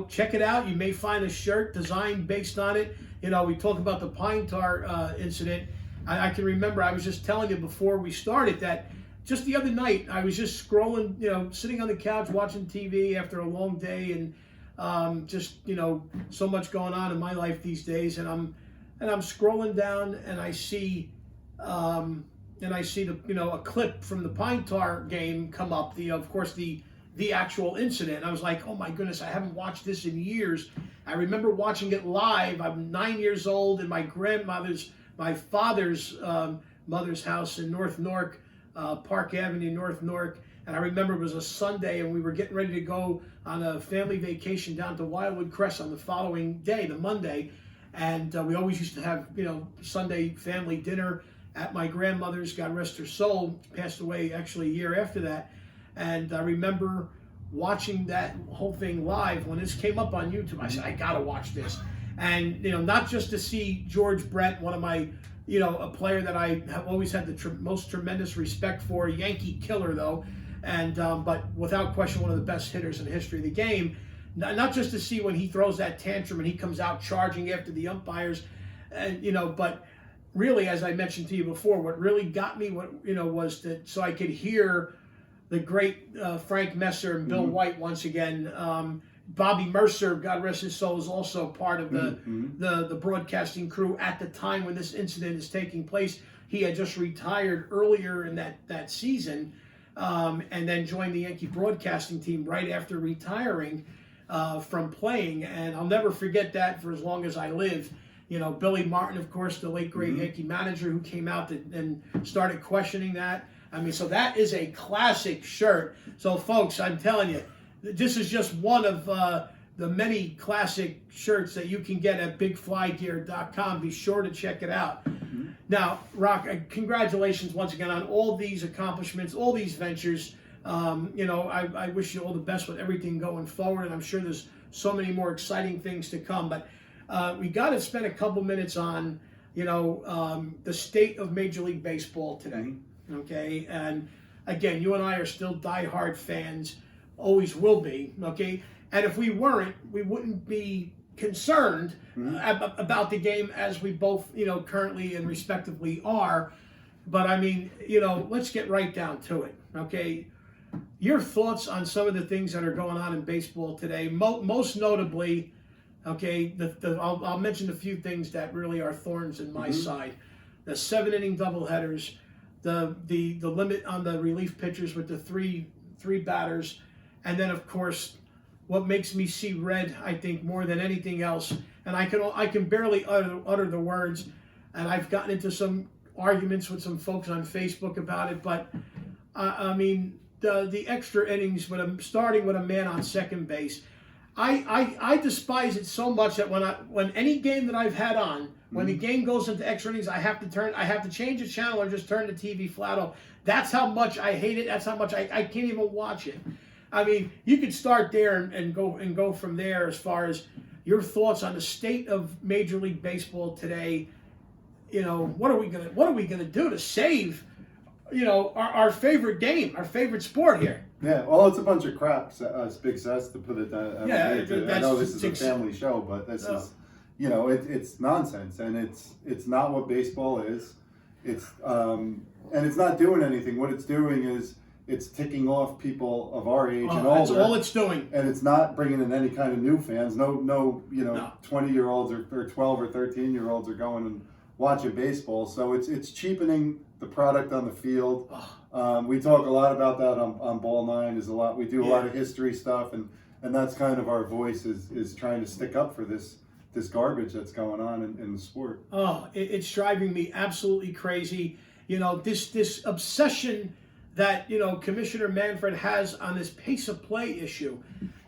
check it out. You may find a shirt designed based on it. We talk about the Pine Tar incident. I can remember, I was just telling you before we started that just the other night, I was just scrolling, sitting on the couch watching TV after a long day, and so much going on in my life these days, and I'm scrolling down, and I see a clip from the Pine Tar game come up. Of course the actual incident. I was like, oh my goodness, I haven't watched this in years. I remember watching it live. I'm 9 years old in my father's mother's house in North Newark, Park Avenue, North Newark. And I remember it was a Sunday, and we were getting ready to go on a family vacation down to Wildwood Crest on the following day, the Monday. And we always used to have, Sunday family dinner at my grandmother's, God rest her soul, passed away actually a year after that. And I remember watching that whole thing live. When this came up on YouTube, I said, I gotta watch this. And, not just to see George Brett, one of my, a player that I have always had the most tremendous respect for, Yankee killer though, and but without question one of the best hitters in the history of the game. Not just to see when he throws that tantrum and he comes out charging after the umpires, and but really, as I mentioned to you before, what really got me, was that so I could hear the great Frank Messer and Bill White once again. Bobby Mercer, God rest his soul, is also part of the broadcasting crew at the time when this incident is taking place. He had just retired earlier in that season, and then joined the Yankee broadcasting team right after retiring from playing. And I'll never forget that for as long as I live. Billy Martin, of course, the late great Yankee manager, who came out and started questioning that. I mean, so that is a classic shirt. So, folks, I'm telling you, this is just one of the many classic shirts that you can get at BigFlyGear.com. Be sure to check it out. Now, Rock, congratulations once again on all these accomplishments, all these ventures. I wish you all the best with everything going forward, and I'm sure there's so many more exciting things to come. But we got to spend a couple minutes on, the state of Major League Baseball today. Okay, and again, you and I are still diehard fans, always will be. Okay, and if we weren't, we wouldn't be concerned about the game as we both, currently and respectively are. But I mean, let's get right down to it. Okay, your thoughts on some of the things that are going on in baseball today, most notably. Okay, I'll mention a few things that really are thorns in my side. The 7-inning doubleheaders, the limit on the relief pitchers with the three batters, and then of course what makes me see red, I think, more than anything else, and I can barely utter the words, and I've gotten into some arguments with some folks on Facebook about it, but I mean the extra innings starting with a man on second base. I despise it so much that when any game that I've had on, when the game goes into extra innings, I have to change the channel or just turn the TV flat off. That's how much I hate it. That's how much I can't even watch it. I mean, you could start there and go from there as far as your thoughts on the state of Major League Baseball today. What are we gonna do to save our favorite game, our favorite sport here? Yeah, well, it's a bunch of crap, Big Sess, to put it down. I know this is a family show, but this is, it's nonsense, and it's not what baseball is. It's and it's not doing anything. What it's doing is it's ticking off people of our age and older. That's all it's doing. And it's not bringing in any kind of new fans. No, 20-year-olds or 12 or 13-year-olds are going and watching baseball. So it's cheapening the product on the field. We talk a lot about that on Ball 9. We do a lot of history stuff, and that's kind of our voice is trying to stick up for this garbage that's going on in the sport. Oh, it's driving me absolutely crazy. This obsession that Commissioner Manfred has on this pace of play issue.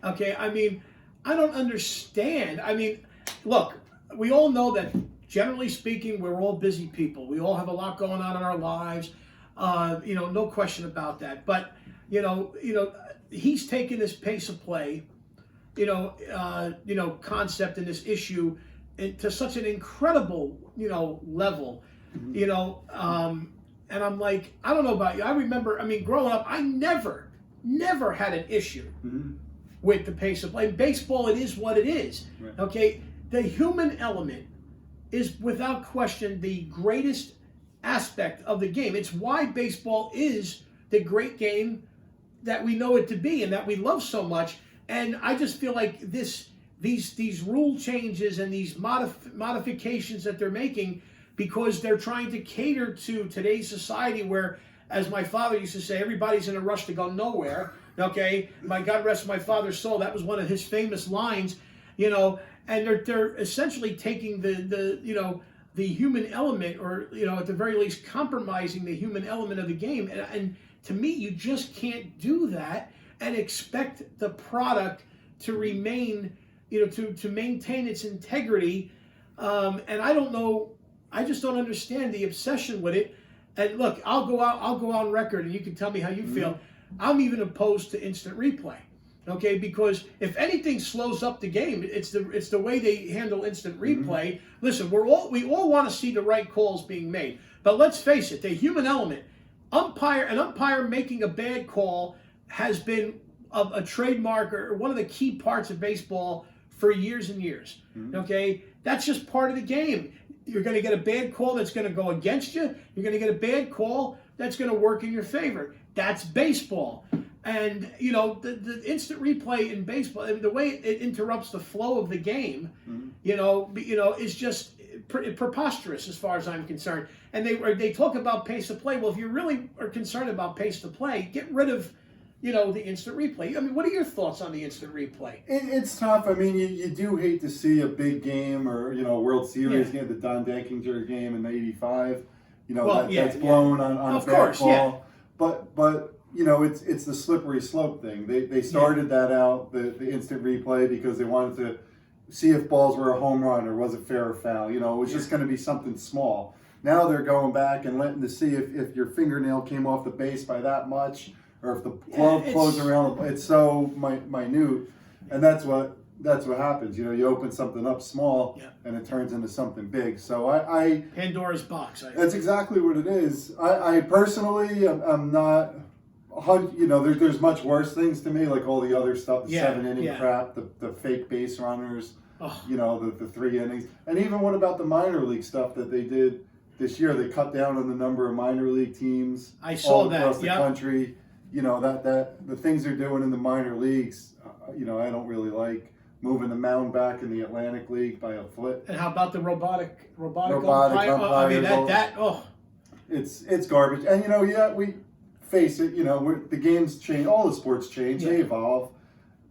Okay, I mean, I don't understand. I mean, look, we all know that generally speaking, we're all busy people. We all have a lot going on in our lives. No question about that. But he's taken this pace of play, concept in this issue to such an incredible, level, and I'm like, I don't know about you. I remember, growing up, I never had an issue with the pace of play. In baseball, it is what it is. Right. Okay, the human element is without question the greatest aspect of the game. It's why baseball is the great game that we know it to be and that we love so much. And I just feel like these rule changes and these modifications that they're making, because they're trying to cater to today's society where, as my father used to say, everybody's in a rush to go nowhere. Okay, my God rest my father's soul. That was one of his famous lines. And they're essentially taking the human element, or at the very least compromising the human element of the game. And to me, you just can't do that and expect the product to remain, to maintain its integrity. And I don't know. I just don't understand the obsession with it. And look, I'll go on record, and you can tell me how you feel. I'm even opposed to instant replay. Okay, because if anything slows up the game, it's the way they handle instant replay. Listen, we all want to see the right calls being made, but let's face it, the human element, an umpire making a bad call has been a trademark or one of the key parts of baseball for years and years. Okay, that's just part of the game. You're going to get a bad call that's going to go against you. You're going to get a bad call that's going to work in your favor. That's baseball. And, the instant replay in baseball, the way it interrupts the flow of the game, is just preposterous as far as I'm concerned. And they talk about pace of play. Well, if you really are concerned about pace of play, get rid of the instant replay. I mean, what are your thoughts on the instant replay? It's tough. I mean, you do hate to see a big game or, World Series game, the Don Denkinger game in '85. That's blown on a bad call. Yeah. But it's the slippery slope thing. They started that out, the instant replay, because they wanted to see if balls were a home run or was it fair or foul. It was just going to be something small. Now they're going back and letting to see if your fingernail came off the base by that much, or if the glove closed around. It's so minute, and that's what happens. You open something up small, and it turns into something big. So I Pandora's box. That's exactly what it is. I personally, I'm not. There's much worse things to me, like all the other stuff, the 7-inning crap, the fake base runners, the 3 innings, and even what about the minor league stuff that they did this year? They cut down on the number of minor league teams. I saw all across that. the country. That the things they're doing in the minor leagues. I don't really like moving the mound back in the Atlantic League by a foot. And how about the robotic umpire? I mean it's garbage. And we face it. The games change. All the sports change. They evolve.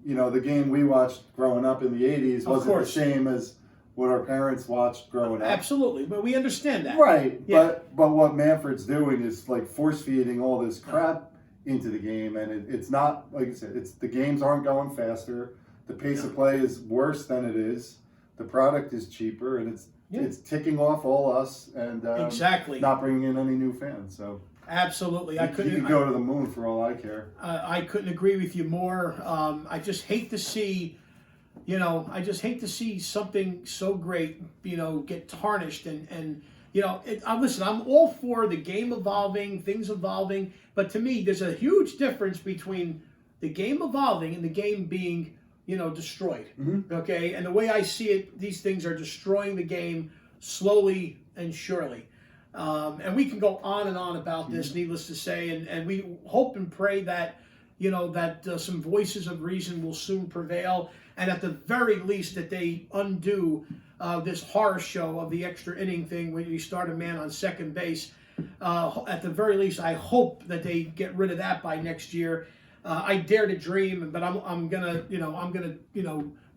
The game we watched growing up in the '80s wasn't the same as what our parents watched growing up. Absolutely, but we understand that. Right. Yeah. But what Manfred's doing is like force feeding all this crap into the game, and it's not, like I said, the games aren't going faster. The pace of play is worse than it is. The product is cheaper, and it's ticking off all us and exactly not bringing in any new fans. So absolutely, you can go to the moon for all I care. I couldn't agree with you more. I just hate to see. I just hate to see something so great, get tarnished and listen, I'm all for the game evolving, things evolving, but to me, there's a huge difference between the game evolving and the game being, destroyed. Mm-hmm. Okay, and the way I see it, these things are destroying the game slowly and surely. And we can go on and on about this, needless to say, and we hope and pray that some voices of reason will soon prevail, and at the very least that they undo this horror show of the extra inning thing when you start a man on second base. At the very least, I hope that they get rid of that by next year. I dare to dream, but I'm gonna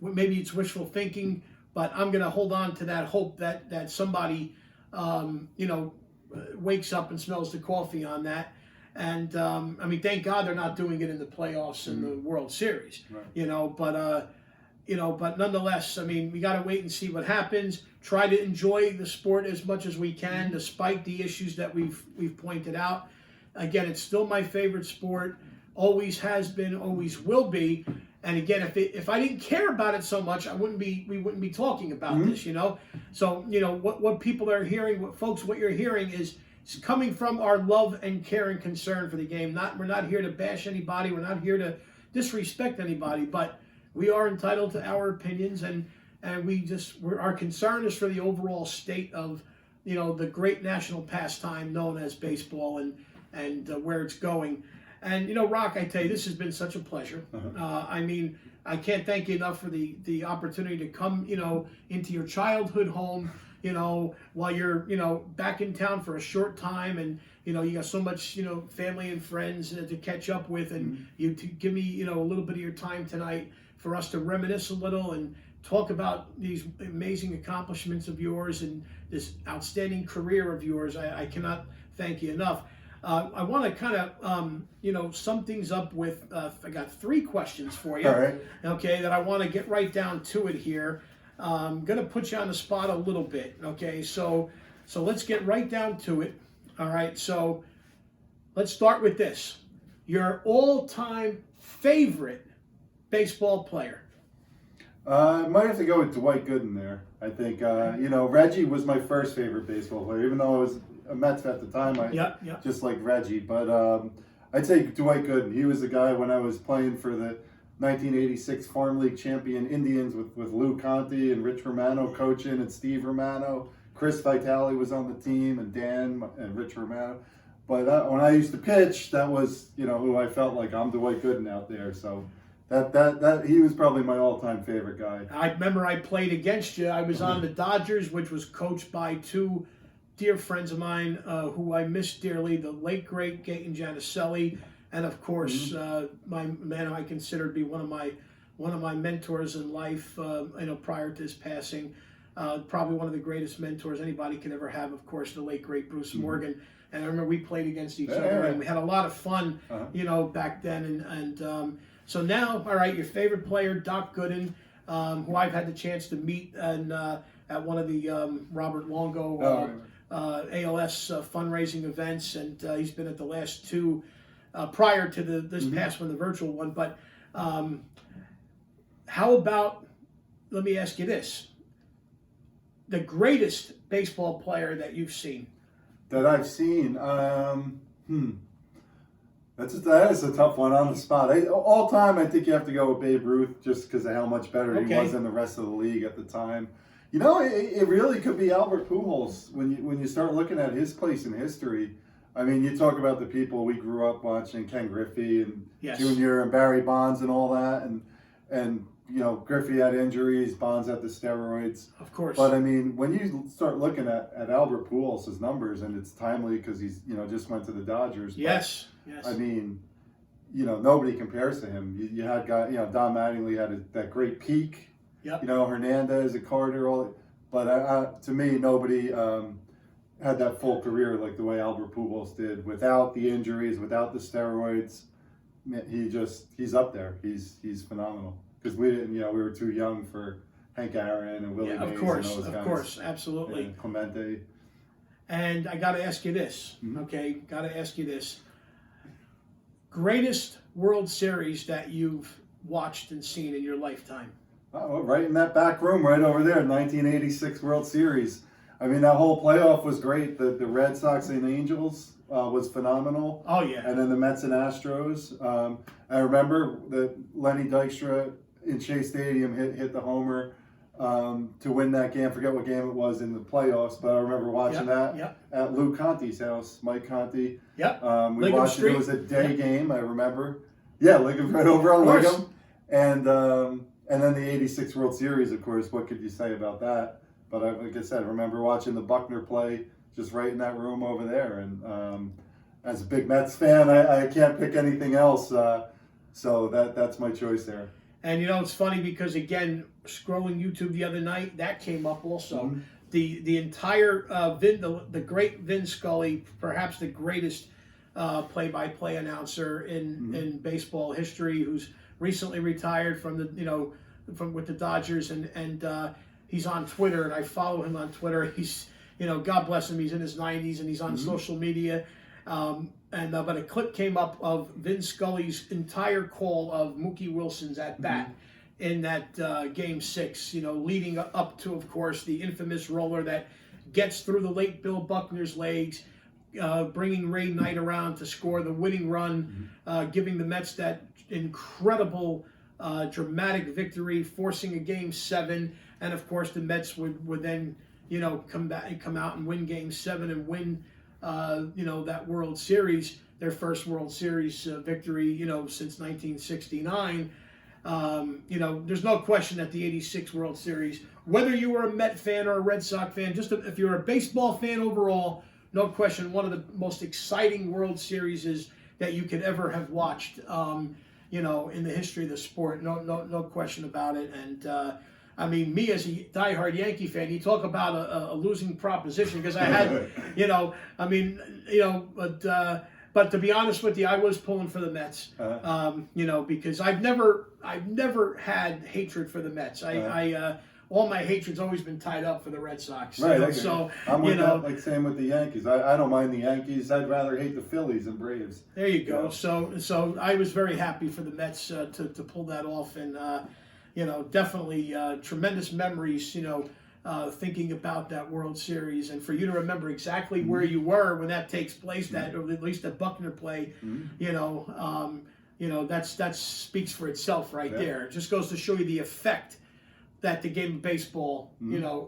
maybe it's wishful thinking, but I'm gonna hold on to that hope that somebody wakes up and smells the coffee on that. And thank God they're not doing it in the playoffs and the World Series. Right. But nonetheless, we got to wait and see what happens. Try to enjoy the sport as much as we can, despite the issues that we've pointed out. Again, it's still my favorite sport. Always has been, always will be. And again, if I didn't care about it so much, we wouldn't be talking about this. So what people are hearing, what you're hearing is coming from our love and care and concern for the game. We're not here to bash anybody. We're not here to disrespect anybody, but we are entitled to our opinions, and our concern is for the overall state of the great national pastime known as baseball and where it's going. And Rock, I tell you, this has been such a pleasure. I can't thank you enough for the opportunity to come into your childhood home while you're back in town for a short time, and you got so much family and friends to catch up with, and you to give me a little bit of your time tonight for us to reminisce a little and talk about these amazing accomplishments of yours and this outstanding career of yours. I cannot thank you enough. I want to kind of sum things up with I got 3 questions for you. All right. Okay, that I want to get right down to it here. I'm going to put you on the spot a little bit. Okay, so let's get right down to it. All right, so let's start with this. Your all-time favorite baseball player? I might have to go with Dwight Gooden there. I think, Reggie was my first favorite baseball player, even though I was a Mets at the time. I just like Reggie. But I'd say Dwight Gooden. He was the guy when I was playing for the 1986 Farm League champion Indians with Lou Conte and Rich Romano coaching and Steve Romano. Chris Vitale was on the team and Dan and Rich Romano. But when I used to pitch, that was, who I felt like I'm Dwight Gooden out there. So that he was probably my all-time favorite guy. I remember I played against you. I was on the Dodgers, which was coached by 2 dear friends of mine who I miss dearly, the late, great Gaten Janicelli and of course my man I consider to be one of my mentors in life. Prior to his passing, probably one of the greatest mentors anybody could ever have. Of course, the late great Bruce Morgan. And I remember we played against each other, and we had a lot of fun, back then. And so now, all right, your favorite player, Doc Gooden, who I've had the chance to meet and at one of the Robert Longo ALS fundraising events, and he's been at the last two prior to this past one, the virtual one. But how about, let me ask you this, the greatest baseball player that you've seen? That I've seen, that is a tough one on the spot. All time, I think you have to go with Babe Ruth, just because of how much better he was than the rest of the league at the time. It really could be Albert Pujols when you start looking at his place in history. I mean, you talk about the people we grew up watching, Ken Griffey and Jr. and Barry Bonds and all that, and Griffey had injuries, Bonds had the steroids. Of course. But I mean, when you start looking at Albert Pujols' numbers, and it's timely because he's just went to the Dodgers. Yes. I mean, nobody compares to him. You had guys, Don Mattingly had that great peak. Yep. Hernandez and Carter, but to me, nobody had that full career like the way Albert Pujols did, without the injuries, without the steroids. He's up there. He's phenomenal. Because we didn't, we were too young for Hank Aaron and Willie Mays and those guys. Of course, absolutely. And Clemente. And I got to ask you this, okay? Got to ask you this. Greatest World Series that you've watched and seen in your lifetime? Oh, right in that back room right over there, 1986 World Series. I mean, that whole playoff was great. The Red Sox and Angels was phenomenal. Oh, yeah. And then the Mets and Astros. I remember that Lenny Dykstra in Shea Stadium hit the homer to win that game. I forget what game it was in the playoffs, but I remember watching that at Lou Conte's house, Mike Conte. Yep. We watched it. It was a day game, I remember. Yeah, Liggum, right over on Liggum. And then the 86 World Series, of course. What could you say about that? But like I said, I remember watching the Buckner play just right in that room over there. And as a big Mets fan, I can't pick anything else. So that's my choice there. And it's funny because, again, scrolling YouTube the other night, that came up also. The entire the great Vin Scully, perhaps the greatest play-by-play announcer in baseball history, who's recently retired from with the Dodgers, and he's on Twitter, and I follow him on Twitter. He's God bless him, he's in his 90s and he's on social media. But a clip came up of Vin Scully's entire call of Mookie Wilson's at bat in that Game 6, leading up to, of course, the infamous roller that gets through the late Bill Buckner's legs, bringing Ray Knight around to score the winning run, giving the Mets that incredible dramatic victory, forcing a Game 7. And, of course, the Mets would then, come out and win Game 7 and win that World Series, their first World Series victory, since 1969. There's no question that the 86 World Series, whether you were a Met fan or a Red Sox fan, if you're a baseball fan overall, no question, one of the most exciting World Series that you could ever have watched, in the history of the sport. No question about it. And, I mean, me as a diehard Yankee fan, you talk about a losing proposition, because I had, but to be honest with you, I was pulling for the Mets, because I've never had hatred for the Mets. All my hatred's always been tied up for the Red Sox. Right. So I'm with that, like same with the Yankees. I don't mind the Yankees. I'd rather hate the Phillies and Braves. There you go. So I was very happy for the Mets to pull that off, and definitely tremendous memories, thinking about that World Series, and for you to remember exactly where you were when that takes place, that, or at least that Buckner play, that speaks for itself right there. It just goes to show you the effect that the game of baseball,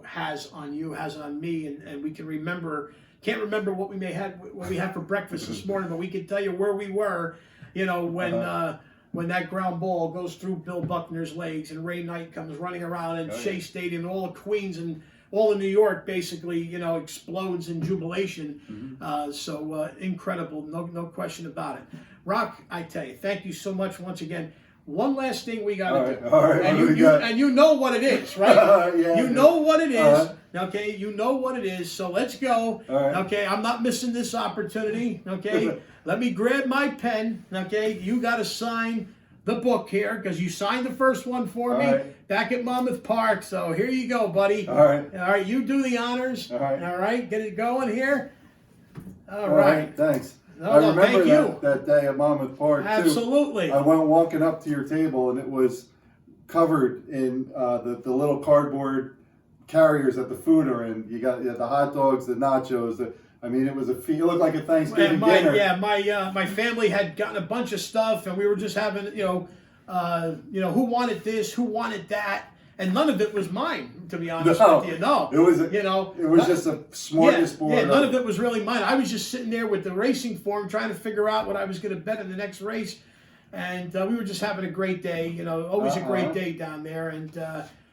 has on you, has on me, and we can can't remember what we had for breakfast this morning, but we can tell you where we were, when that ground ball goes through Bill Buckner's legs and Ray Knight comes running around in Shea Stadium, and all of Queens and all of New York basically, explodes in jubilation. So incredible, no question about it. Rock, I tell you, thank you so much once again. One last thing we got to do. All right. And you know what it is, right? Yeah, you know what it is. Okay, you know what it is. So let's go. Okay, I'm not missing this opportunity. Okay, let me grab my pen. Okay, you got to sign the book here because you signed the first one for me back at Monmouth Park. So here you go, buddy. All right. You do the honors. All right. Get it going here. All right. Thanks. No, I remember thank that day at Monmouth Park, too. Absolutely. I went walking up to your table, and it was covered in the little cardboard carriers that the food are in. You got the hot dogs, the nachos. It was it looked like a Thanksgiving dinner. Yeah, my family had gotten a bunch of stuff, and we were just having, who wanted this, who wanted that. And none of it was mine, to be honest with you. No, it was just a smorgasbord. Yeah, none of it was really mine. I was just sitting there with the racing form, trying to figure out what I was going to bet in the next race, and we were just having a great day. Always a great day down there. And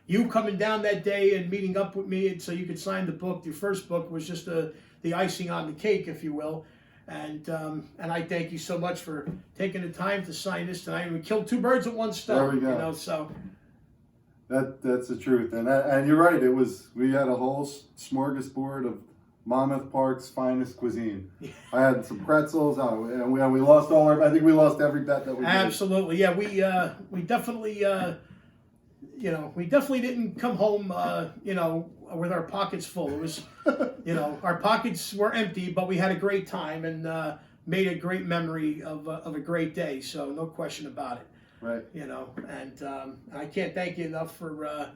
you coming down that day and meeting up with me, so you could sign the book. Your first book was just the icing on the cake, if you will. And I thank you so much for taking the time to sign this tonight. We killed two birds with one stone. There we go. So. That's the truth, and you're right. We had a whole smorgasbord of Monmouth Park's finest cuisine. I had some pretzels, and we lost I think we lost every bet that we did. Absolutely, yeah. We definitely we definitely didn't come home with our pockets full. It was our pockets were empty, but we had a great time and made a great memory of a great day. So no question about it. Right. And I can't thank you enough for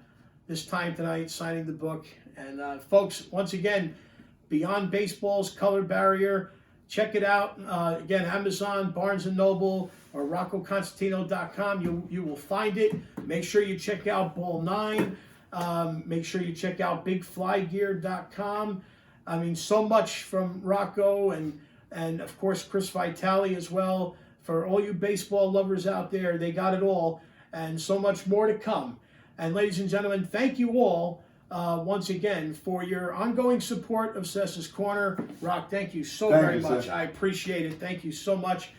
this time tonight, signing the book. And folks, once again, Beyond Baseball's Color Barrier, check it out. Again, Amazon, Barnes & Noble, or RoccoConstantino.com. You will find it. Make sure you check out Ball 9. Make sure you check out BigFlyGear.com. So much from Rocco and of course, Chris Vitale as well. For all you baseball lovers out there, they got it all, and so much more to come. And ladies and gentlemen, thank you all once again for your ongoing support of Sessa's Corner. Rock, thank you so very much. I appreciate it. Thank you so much.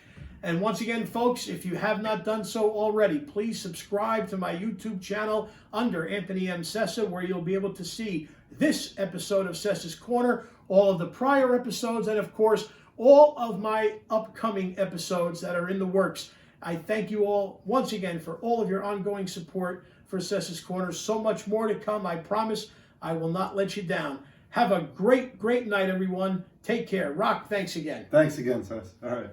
And once again, folks, if you have not done so already, please subscribe to my YouTube channel under Anthony M. Sessa, where you'll be able to see this episode of Sessa's Corner, all of the prior episodes, and of course, all of my upcoming episodes that are in the works. I thank you all once again for all of your ongoing support for Sessa's Corner. So much more to come. I promise I will not let you down. Have a great, great night, everyone. Take care. Rock, thanks again. Thanks again, Sess. All right.